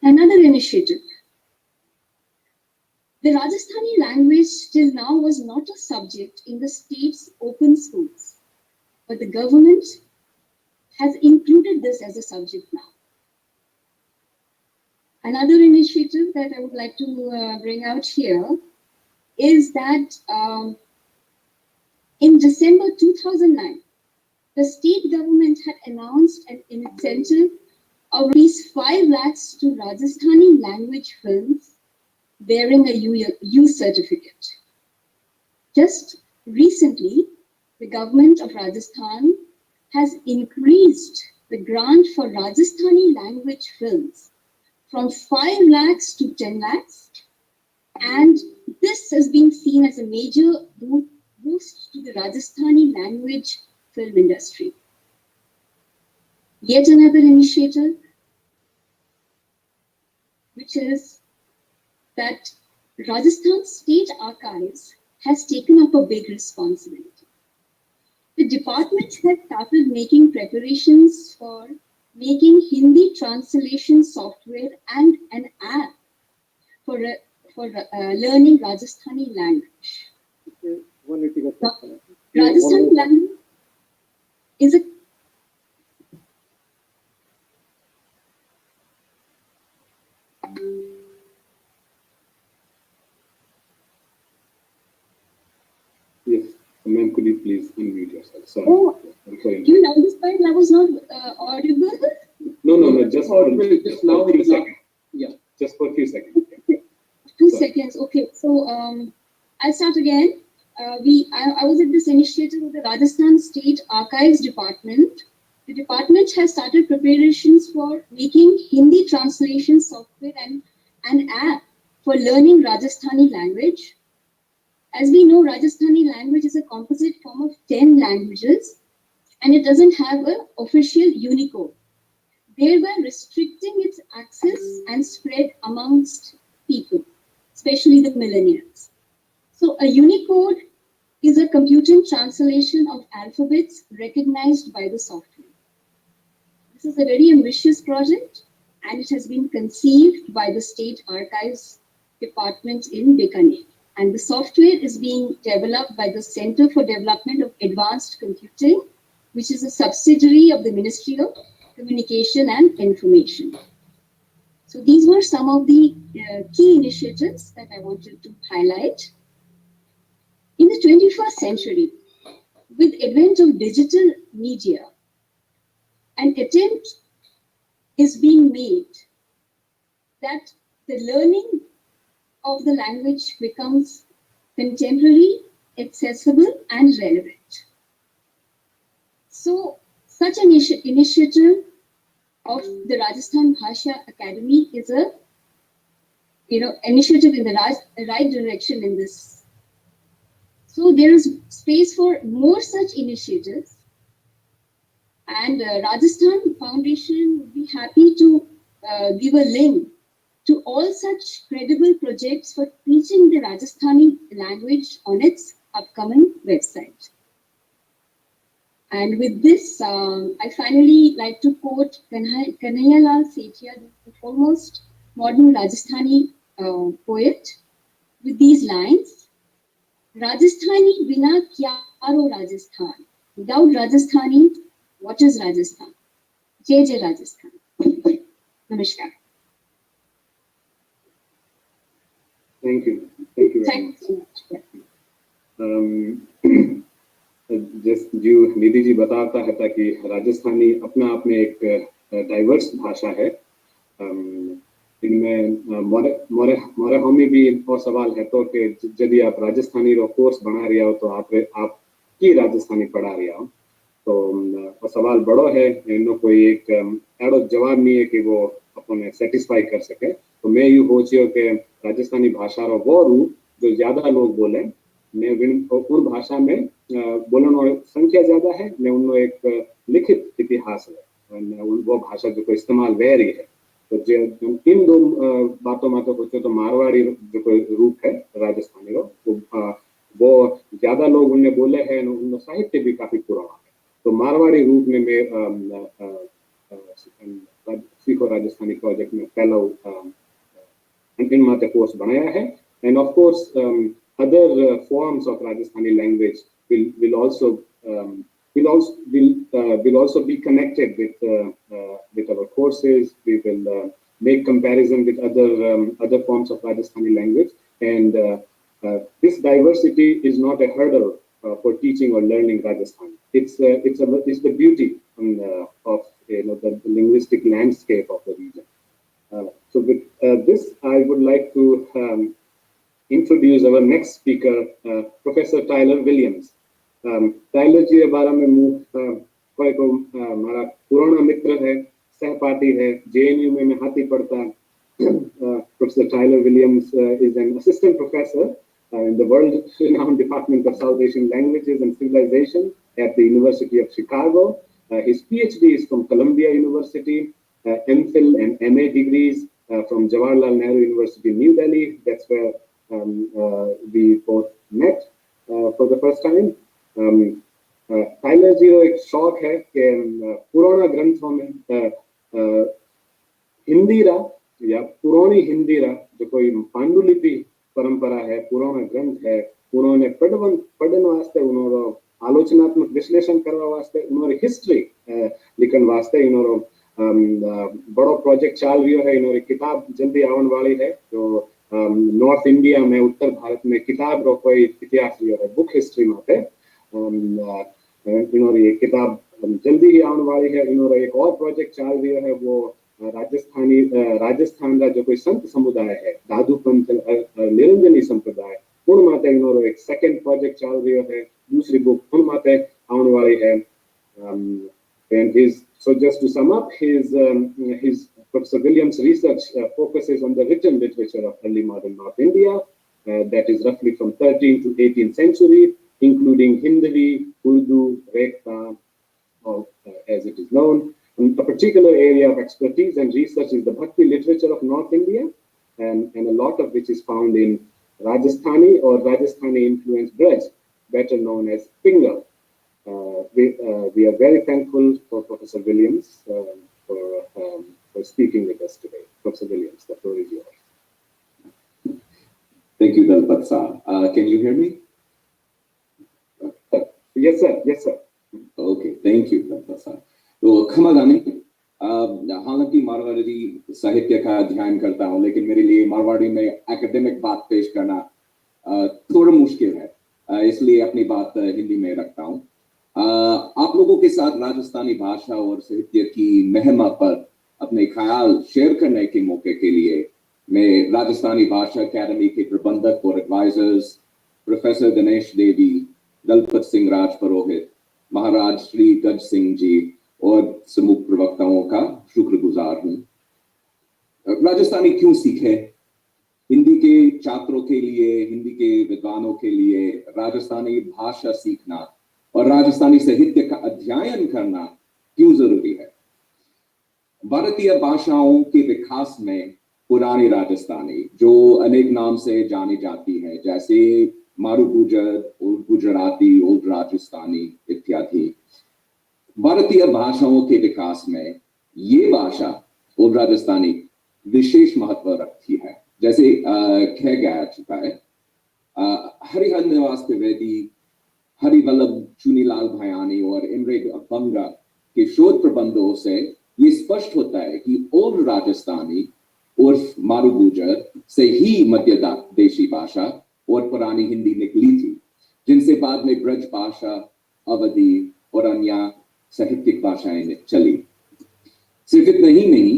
[SPEAKER 13] Another initiative. The Rajasthani language till now was not a subject in the state's open schools, but the government has included this as a subject now. Another initiative that I would like to bring out here is that in December 2009, the state government had announced an incentive of rupees 5 lakhs to Rajasthani language films bearing a U certificate. Just recently, the government of Rajasthan has increased the grant for Rajasthani language films from 5 lakhs to 10 lakhs, and this has been seen as a major boost to the Rajasthani language film industry. Yet another initiative, which is that Rajasthan State Archives has taken up a big responsibility. The department has started making preparations for making Hindi translation software and an app for learning Rajasthani language. Rajasthani language is a
[SPEAKER 1] Yes, ma'am, could you please unmute yourself? Sorry.
[SPEAKER 13] Oh,
[SPEAKER 1] I'm sorry.
[SPEAKER 13] you know this point I was not audible.
[SPEAKER 1] No, just for
[SPEAKER 3] Just now,
[SPEAKER 1] a few seconds.
[SPEAKER 3] yeah.
[SPEAKER 1] Just for a few seconds.
[SPEAKER 13] 2
[SPEAKER 1] Sorry.
[SPEAKER 13] seconds. Okay, so I'll start again. I was at this initiative of the Rajasthan State Archives Department. The department has started preparations for making Hindi translation software and an app for learning Rajasthani language. As we know, Rajasthani language is a composite form of 10 languages, and it doesn't have an official Unicode, thereby restricting its access and spread amongst people, especially the millennials. So a Unicode is a computing translation of alphabets recognized by the software. This is a very ambitious project, and it has been conceived by the State Archives Department in Bikaner. And the software is being developed by the Center for Development of Advanced Computing, which is a subsidiary of the Ministry of Communication and Information. So these were some of the key initiatives that I wanted to highlight. In the 21st century, with advent of digital media, an attempt is being made that the learning of the language becomes contemporary, accessible, and relevant. So, such an initiative of the Rajasthan Bhasha Academy is a initiative in the right direction in this. So there is space for more such initiatives, and Rajasthan Foundation would be happy to give a link to all such credible projects for teaching the Rajasthani language on its upcoming website. And with this, I finally like to quote Kanhaiyalal Sethia, the foremost modern Rajasthani poet, with these lines: Rajasthani bina kyaro Rajasthan. Without Rajasthani, what is Rajasthan? Jai Jai Rajasthan. Namaskar.
[SPEAKER 1] Thank you. Thank you very
[SPEAKER 13] Thank
[SPEAKER 1] much.
[SPEAKER 13] you so much.
[SPEAKER 1] Just जो निधि जी बताता है कि राजस्थानी अपना आप में एक diverse भाषा है। इनमें मोरे हमी भी और सवाल है तो कि यदि आप राजस्थानी रो कोर्स बना रही हो तो आप की राजस्थानी पढ़ा रही हो तो सवाल बड़ो है, इनो कोई एक एड़ो जवाब नहीं है कि वो अपने सेटिस्फाई कर सके। तो मैं यूँ सोचियो कि राजस्थानी भाषा रो वो रूप जो ज्यादा लोग बोले ने उन भाषा में बोलने संख्या ज्यादा है ने उनमें एक लिखित इतिहास है वो भाषा जो कोई इस्तेमाल वे रही है। तो जो इन दो बातों में तो सोचो तो मारवाड़ी जो कोई रूप है राजस्थानी वो ज्यादा लोग उनने बोले हैं, उनका साहित्य भी काफी पुराना है। तो मारवाड़ी रूप में मैं सीखो राजस्थानी प्रोजेक्ट में फेलो इन माते कोर्स बनाया है। End of course other forms of Rajasthani language will also be connected with our courses. We will make comparison with other forms of Rajasthani language, and this diversity is not a hurdle for teaching or learning Rajasthani. It's the beauty of the linguistic landscape of the region. So with this, I would like to introduce our next speaker, Professor Tyler Williams. Tyler जी के बारे में कोई को हमारा पुराना मित्र है, सहपाठी है, JNU में हाथी पढ़ता। Professor Tyler Williams is an assistant professor in the world-renowned Department of South Asian Languages and Civilization at the University of Chicago. His PhD is from Columbia University, MPhil and MA degrees from Jawaharlal Nehru University, New Delhi. That's where we both met for the first time. Tyler ji को एक शौक है कि पुराना ग्रंथों में हिंदीरा या पुरानी हिंदीरा जो कोई पांडुलिपि परंपरा है, पुराना ग्रंथ है, उन्होंने पढ़ने वास्ते, उन्होंने आलोचनात्मक विश्लेषण करने वास्ते, उन्होंने हिस्ट्री लिखने वास्ते इन्होंने बड़ा प्रोजेक्ट चाल रही है। इन्होंने किताब जल्दी आने वाली है जो नॉर्थ इंडिया में, उत्तर भारत में किताब रो कोई इतिहास लियो है, बुक हिस्ट्री माते इन्होंने ये किताब जल्दी ही आने वाली है। इन्होंने एक और प्रोजेक्ट चाल रही है, वो राजस्थान का जो कोई संत समुदाय है, दादू पंथ निरंजनी संप्रदाय, उन माते इन्होंने एक सेकंड प्रोजेक्ट चाल रही है, दूसरी बुक उन माते आने वाली है। And so just to sum up, his Professor Williams' research focuses on the written literature of early modern North India, that is roughly from 13th to 18th century, including Hindi, Urdu, Rekhta, as it is known. And a particular area of expertise and research is the Bhakti literature of North India, and a lot of which is found in Rajasthani or Rajasthani influenced Braj, better known as Pingal. We are very thankful for Professor Williams for speaking with us today. Professor Williams, the floor is yours.
[SPEAKER 14] Thank you, Dalpat sir. Can you hear me?
[SPEAKER 1] Yes, sir. Yes, sir.
[SPEAKER 14] Okay, thank you, Dalpat sir. तो क्षमा जाने, हालांकि मारवाड़ी साहित्य का अध्ययन करता हूँ, लेकिन मेरे लिए मारवाड़ी में एकेडमिक बात पेश करना थोड़ा मुश्किल है, इसलिए अपनी बात हिंदी में रखता हूँ। आप लोगों के साथ राजस्थानी भाषा और साहित्य की महिमा पर अपने ख्याल शेयर करने के मौके के लिए मैं राजस्थानी भाषा अकादमी के प्रबंधक और एडवाइजर्स प्रोफेसर गणेश देवी, दलपत सिंह राजपुरोहित, महाराज श्री GajSinghji और समूह प्रवक्ताओं का शुक्रगुजार हूँ। राजस्थानी क्यों सीखे? हिंदी के छात्रों के लिए, हिंदी के विद्वानों के लिए राजस्थानी भाषा सीखना और राजस्थानी साहित्य का अध्ययन करना क्यों जरूरी है? भारतीय भाषाओं के विकास में पुरानी राजस्थानी, जो अनेक नाम से जानी जाती है, जैसे मारू गुजर, ओल्ड गुजराती, ओल्ड राजस्थानी इत्यादि, भारतीय भाषाओं के विकास में ये भाषा ओल्ड राजस्थानी विशेष महत्व रखती है। जैसे कहा जा चुका है, हरिहर निवास त्रिवेदी, हरिवल्लभ चुनीलाल भयानी और इमरे बंगा के शोध प्रबंधों से ये स्पष्ट होता है कि ओल्ड राजस्थानी उर्फ मारू गुजर से ही मध्य देशी भाषा और पुरानी हिंदी निकली थी, जिनसे बाद में ब्रज भाषा, अवधी और अन्य साहित्यिक भाषाएं चली। सिर्फ इतना ही नहीं,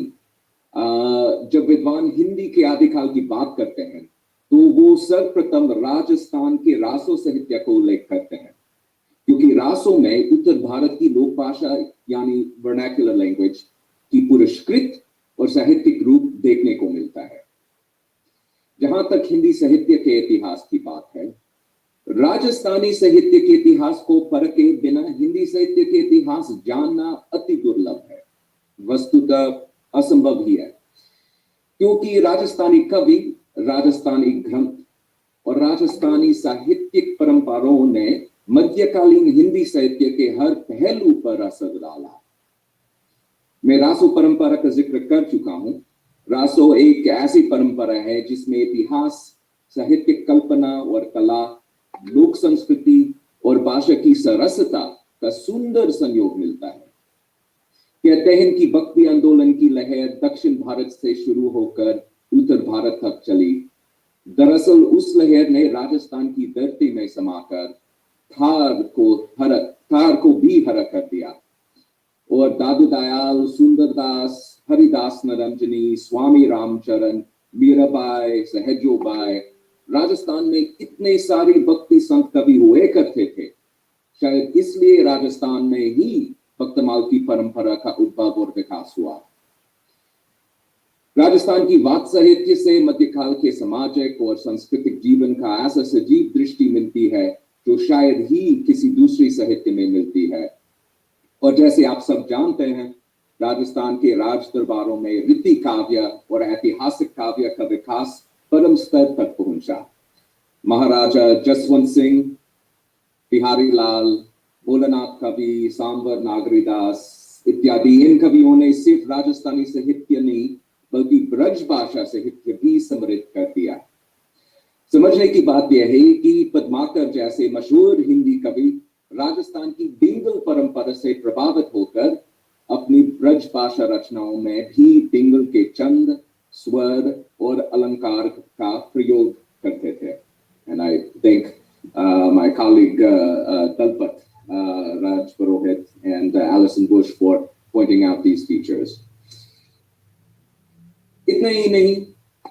[SPEAKER 14] जब विद्वान हिंदी के आदिकाल की बात करते हैं तो वो सर्वप्रथम राजस्थान के रासो साहित्य को उल्लेख करते हैं, क्योंकि रासों में उत्तर भारत की लोक भाषा यानी वर्नाक्युलर लैंग्वेज की पुरस्कृत और साहित्यिक रूप देखने को मिलता है। जहां तक हिंदी साहित्य के इतिहास की बात है, राजस्थानी साहित्य के इतिहास को परखे बिना हिंदी साहित्य के इतिहास जानना अति दुर्लभ है, वस्तुतः असंभव ही है, क्योंकि राजस्थानी कवि, राजस्थानी ग्रंथ और राजस्थानी साहित्यिक परंपराओं ने मध्यकालीन हिंदी साहित्य के हर पहलू पर असर डाला। मैं रासो परंपरा का जिक्र कर चुका हूं। रासो एक ऐसी परंपरा है जिसमें इतिहास, साहित्यिक कल्पना और कला, लोक संस्कृति और भाषा की सरसता का सुंदर संयोग मिलता है। कहते हैं कि भक्ति आंदोलन की लहर दक्षिण भारत से शुरू होकर उत्तर भारत तक चली। दरअसल उस लहर ने राजस्थान की धरती में समाकर थार को भी हरा कर दिया और दादू दयाल, सुंदरदास, हरिदास निरंजनी, स्वामी रामचरण, मीराबाई, सहजोबाई, राजस्थान में इतने सारे भक्ति संत कवि हुए करते थे। शायद इसलिए राजस्थान में ही भक्तमाल की परंपरा का उद्भव और विकास हुआ। राजस्थान की वाद साहित्य से मध्यकाल के सामाजिक और सांस्कृतिक जीवन का ऐसा सजीव दृष्टि मिलती है जो शायद ही किसी दूसरी साहित्य में मिलती है। और जैसे आप सब जानते हैं, राजस्थान के राज दरबारों में रीति काव्य और ऐतिहासिक काव्य का विकास परम स्तर तक पहुंचा। महाराजा जसवंत सिंह, बिहारी लाल, भोलानाथ कवि, सांवर नागरीदास इत्यादि इन कवियों ने सिर्फ राजस्थानी साहित्य नहीं बल्कि ब्रज भाषा साहित्य भी समृद्ध कर दिया। समझने की बात यह है कि पद्माकर जैसे मशहूर हिंदी कवि राजस्थान की डिंगल परंपरा से प्रभावित होकर अपनी ब्रज भाषा रचनाओं में भी डिंगल के छंद, स्वर और अलंकार का प्रयोग करते थे। And I think my colleague Dalpat Rajpurohit and Alison Bush for pointing out these features. इतना ही नहीं,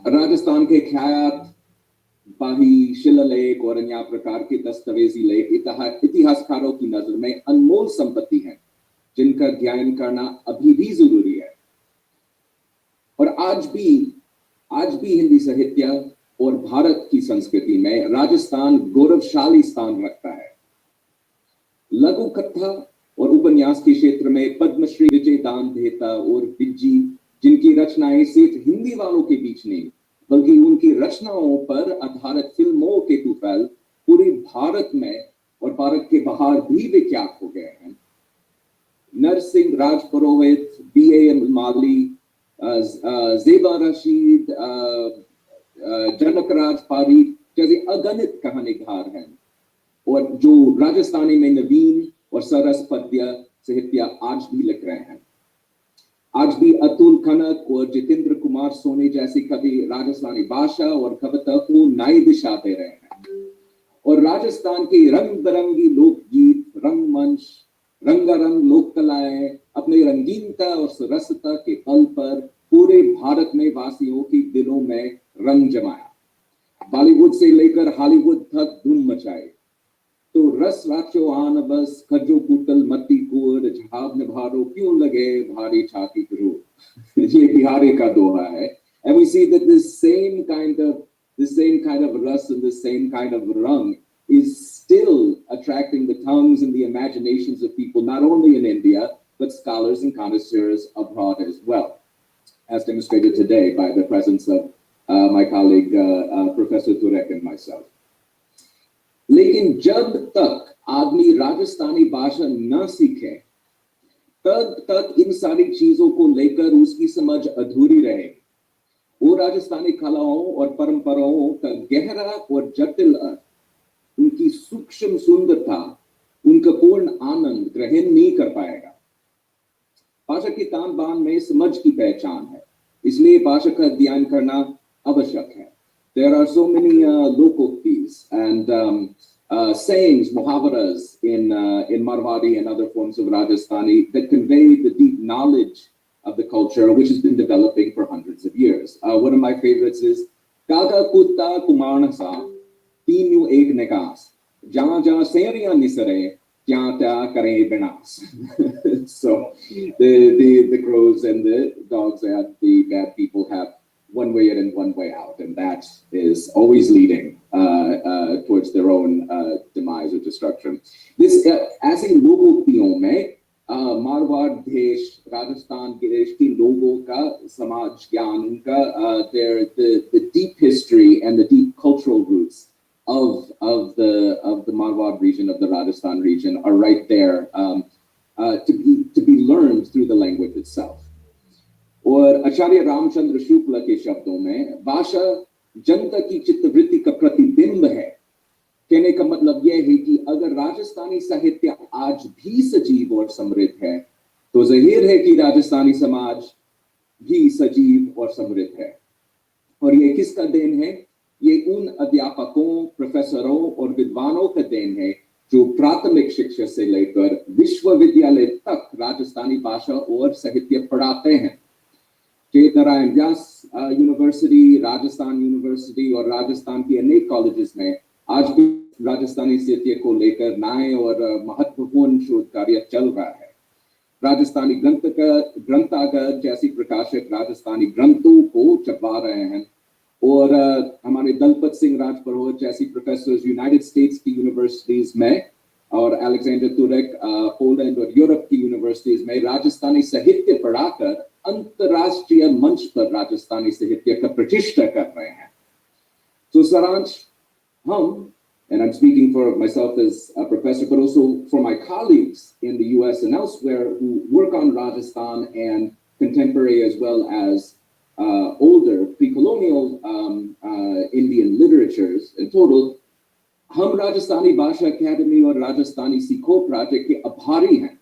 [SPEAKER 14] राजस्थान के ख्यात, बाही, शिलालेख और अन्य प्रकार के दस्तावेजी लेख इतिहासकारों की नजर में अनमोल संपत्ति हैं, जिनका अध्ययन करना अभी भी जरूरी है। और आज भी हिंदी साहित्य और भारत की संस्कृति में राजस्थान गौरवशाली स्थान रखता है। लघु कथा और उपन्यास के क्षेत्र में पद्मश्री विजय दान देता और बिज्जी, जिनकी रचनाएं सिर्फ हिंदी वालों के बीच नहीं बल्कि उनकी रचनाओं पर आधारित फिल्मों के तूफान पूरे भारत में और भारत के बाहर भी विख्यात हो गए हैं। नरसिंह राजपुरोहित, B.A. मागली, जेबा रशीद, जनकराज पारीक जैसे अगणित कहानीकार हैं और जो राजस्थानी में नवीन और सरस पद्य साहित्य आज भी लिख रहे हैं। आज भी अतुल कनक और जितेंद्र कुमार सोनी जैसे कवि राजस्थानी भाषा और कविता को नई दिशा दे रहे हैं और राजस्थान के रंग बिरंगी लोकगीत, रंगमंच, रंगारंग लोक कलाएं अपने रंगीनता और सरसता के बल पर पूरे भारत में वासियों के दिलों में रंग जमाया। बॉलीवुड से लेकर हॉलीवुड तक धूम मचाए। तो रस राचो आन बस, खजो कुटल मत्ती कुर, जहाब निभारो क्यों लगे भारी छाती करो। ये बिहारी का दोहा है। And we see that this same kind of rus and the same kind of rang is still attracting the tongues and the imaginations of people not only in India but scholars and connoisseurs abroad as well, as demonstrated today by the presence of my colleague Professor Turek and myself. लेकिन जब तक आदमी राजस्थानी भाषा न सीखे, तब तक इन सारी चीजों को लेकर उसकी समझ अधूरी रहेगी। वो राजस्थानी कलाओं और परंपराओं का गहरा और जटिल अर्थ, उनकी सूक्ष्म सुंदरता, उनका पूर्ण आनंद ग्रहण नहीं कर पाएगा। भाषा की तान बान में समझ की पहचान है, इसलिए भाषा का अध्ययन करना आवश्यक है। There are so many lokoktis and sayings, muhavaras in Marwari and other forms of Rajasthani that convey the deep knowledge of the culture, which has been developing for hundreds of years. One of my favorites is Kaka Kutta Kumarnasa Tinu Ek Negas Jan Jan Seriya Nisare Janta Kare Benas. So the crows and the dogs and the bad people have one way in and one way out, and that is always leading towards their own demise or destruction. This as a local में मारवाड़ देश, राजस्थान के देश के लोगों का समाज ज्ञान, उनका the deep history and the deep cultural roots of the Marwar region, of the Rajasthan region, are right there to be learned through the language itself. और आचार्य रामचंद्र शुक्ल के शब्दों में भाषा जनता की चित्तवृत्ति का प्रतिबिंब है। कहने का मतलब यह है कि अगर राजस्थानी साहित्य आज भी सजीव और समृद्ध है, तो जाहिर है कि राजस्थानी समाज भी सजीव और समृद्ध है। और ये किसका देन है? ये उन अध्यापकों, प्रोफेसरों और विद्वानों का देन है जो प्राथमिक शिक्षा से लेकर विश्वविद्यालय तक राजस्थानी भाषा और साहित्य पढ़ाते हैं। नारायण व्यास यूनिवर्सिटी, राजस्थान यूनिवर्सिटी और राजस्थान के अनेक कॉलेजेस में आज भी राजस्थानी साहित्य को लेकर नए और महत्वपूर्ण शोध कार्य चल रहा है। राजस्थानी ग्रंथागार जैसी प्रकाशक राजस्थानी ग्रंथों को छपवा रहे हैं और हमारे दलपत सिंह राजपुरोहित जैसी प्रोफेसर यूनाइटेड स्टेट्स की यूनिवर्सिटीज में और अलेक्जेंडर तुरक पोलैंड और यूरोप की यूनिवर्सिटीज में राजस्थानी साहित्य पढ़ाकर अंतरराष्ट्रीय मंच पर राजस्थानी साहित्य का प्रतिष्ठा कर रहे हैं। तो सारांश, हम, and I'm speaking for myself as a professor, but also for my colleagues in the US and elsewhere who work on Rajasthan and contemporary as well as older pre-colonial Indian literatures in total, हम राजस्थानी भाषा अकादमी और राजस्थानी सीखो project के आभारी हैं।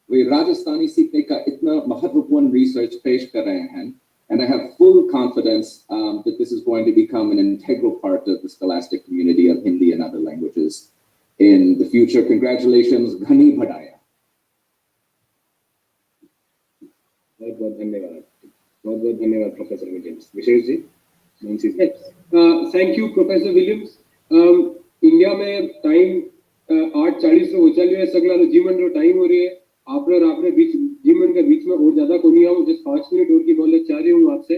[SPEAKER 14] वे राजस्थानी सीखने का इतना महत्वपूर्ण रिसर्च पेश कर रहे हैं, and I have full confidence that this is going to become an integral part of the scholastic community of Hindi and other languages in the future. Congratulations, Ghani Bhadaya.
[SPEAKER 1] बहुत बहुत धन्यवाद professor Williams. Vishesh ji,
[SPEAKER 3] thank you professor Williams. India में time 8:40 हो चल रही है, सगला जीवन रो टाइम हो रही है। आपने बीच जीवन के बीच में और ज्यादा को नहीं आऊँ, जस्ट 5 मिनट और की बोलने चाह रही हूँ आपसे।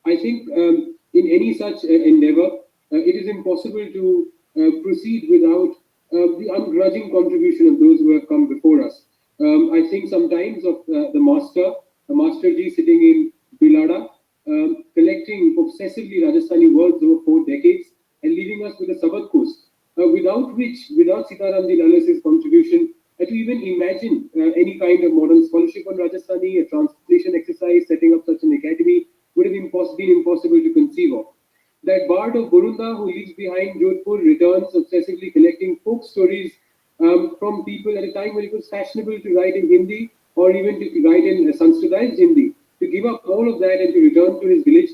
[SPEAKER 3] I think in any such Endeavour it is impossible to proceed without the ungrudging contribution of those who have come before us. I think sometimes of the Master Ji sitting in Bilada, collecting obsessively Rajasthani words over 4 decades and leaving us with a Sabad course, without Sitaram Ji Lalas's contribution, to even imagine any kind of modern scholarship on Rajasthani, a translation exercise, setting up such an academy would have been impossible to conceive of. That bard of Burunda who leaves behind Jodhpur returns obsessively collecting folk stories from people at a time when it was fashionable to write in Hindi or even to write in Sanskritized Hindi. To give up all of that and to return to his village,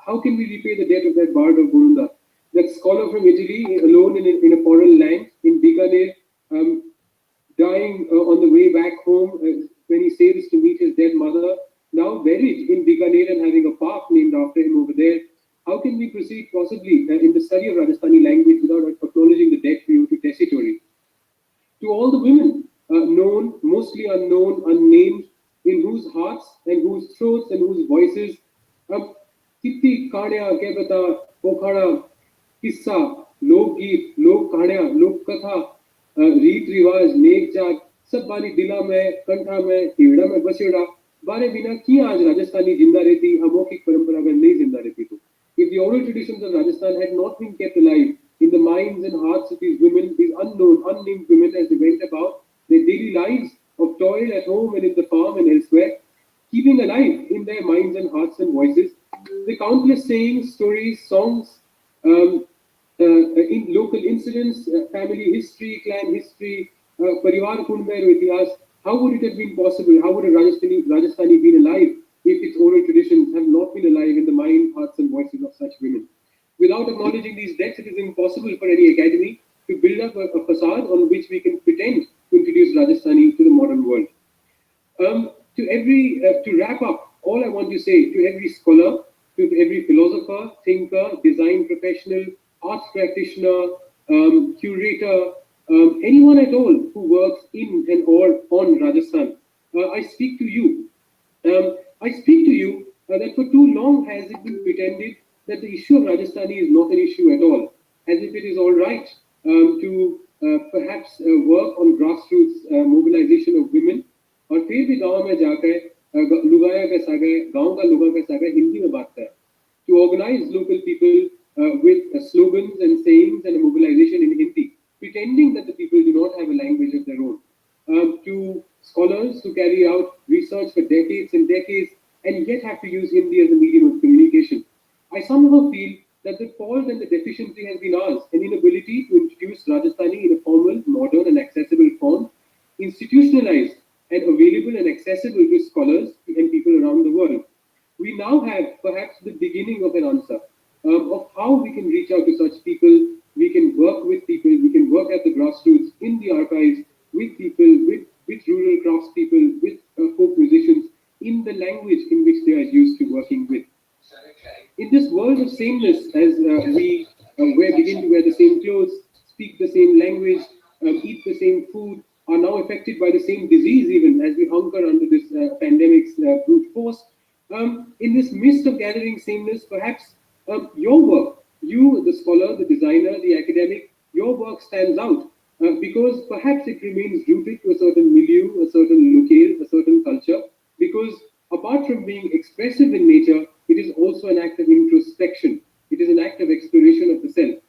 [SPEAKER 3] how can we repay the debt of that bard of Burunda? That scholar from Italy, alone in a foreign land, in Bikaner, dying on the way back home when he sails to meet his dead mother, now buried in Bikaner and having a park named after him over there. How can we proceed possibly in the study of Rajasthani language without acknowledging the debt we owe to tessitory? To all the women, known, mostly unknown, unnamed, in whose hearts and whose throats and whose voices, Kitti Kanya, Kebata, Pokhara, Kissa, Lok Geet, Lok Kanya, Lok Katha, Reet Rivaj, Meg Chat, सब बानी दिला में, कंठा में, कीड़ा में बसेड़ा, बारे बिना किया आज राजस्थानी जिंदा रहती, हम मौखिक परंपरा अगर नहीं जिंदा रहती तो. If the oral traditions of Rajasthan had not been kept alive in the minds and hearts of these women, these unknown, unnamed women as they went about their daily lives of toil at home and in the farm and elsewhere, keeping alive in their minds and hearts and voices the countless sayings, stories, songs, in local incidents, family history, clan history, Parivar Kunber Itihas, how would it have been possible? How would a Rajasthani been alive if its oral traditions have not been alive in the mind, hearts and voices of such women? Without acknowledging these debts, it is impossible for any academy to build up a facade on which we can pretend to introduce Rajasthani to the modern world. To wrap up, all I want to say to every scholar, to every philosopher, thinker, design professional, arts practitioner, curator, anyone at all who works in and or on Rajasthan, I speak to you. That for too long has it been pretended that the issue of Rajasthani is not an issue at all, as if it is all right to perhaps work on grassroots mobilization of women, और फिर भी गांव में जाकर लुगाया का सागे गांव का लुगा का सागे हिंदी में बात करें, to organize local people with slogans and sayings and a mobilization in Hindi, pretending that the people do not have a language of their own, to scholars to carry out research for decades and decades and yet have to use Hindi as a medium of communication. I somehow feel that the fault and the deficiency has been ours, an inability to introduce Rajasthani in a formal, modern and accessible form, institutionalized and available and accessible to scholars and people around the world. We now have perhaps the beginning of an answer of how we can reach out to such people. We can work with people, we can work at the grassroots, in the archives, with people, with rural craftspeople, with folk musicians, in the language in which they are used to working with. In this world of sameness, as we begin to wear the same clothes, speak the same language, eat the same food, are now affected by the same disease even as we hunker under this pandemic's brute force. In this midst of gathering sameness, perhaps your work, you, the scholar, the designer, the academic, your work stands out because perhaps it remains rooted to a certain milieu, a certain locale, a certain culture, because apart from being expressive in nature, it is also an act of introspection. It is an act of exploration of the self.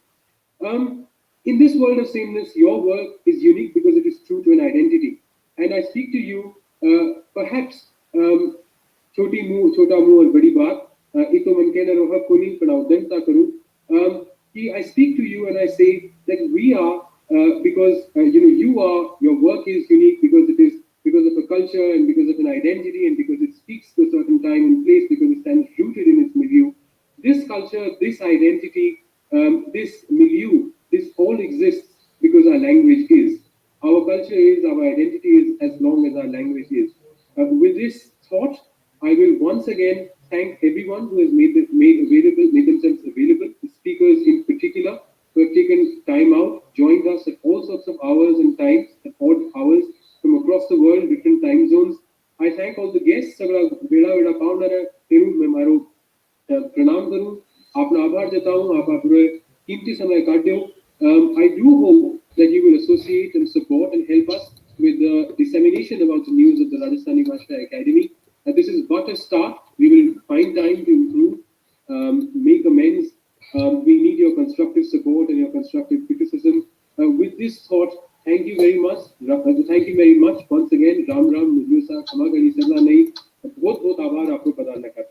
[SPEAKER 3] In this world of sameness, your work is unique because it is true to an identity. And I speak to you, perhaps, choti muh, chota muh aur badi baat, ito man kehna roha koni padav danta karu. I speak to you and I say that we are, because you are, your work is unique because it is because of a culture and because of an identity and because it speaks to a certain time and place, because it stands rooted in its milieu. This culture, this identity, this milieu, this all exists because our language is. Our culture is, our identity is, as long as our language is. With this thought, I will once again thank everyone who has made themselves available, the speakers in particular, who have taken time out, joined us at all sorts of hours and times, at odd hours, from across the world, different time zones. I thank all the guests. प्रणाम करूं, अपना आभार जताऊं, आप पूरे कीमती समय काटे हो. I do hope that you will associate and support and help us with the dissemination about the news of the Rajasthani Bhasha Academy. This is but a start. We will find time to improve, make amends. We need your constructive support and your constructive criticism. With this thought, thank you very much. Thank you very much once again. Ram Ram, Mujusa, Khamagani, Sabla Nahi. बहुत बहुत आभार आपको प्रदान करता हूं.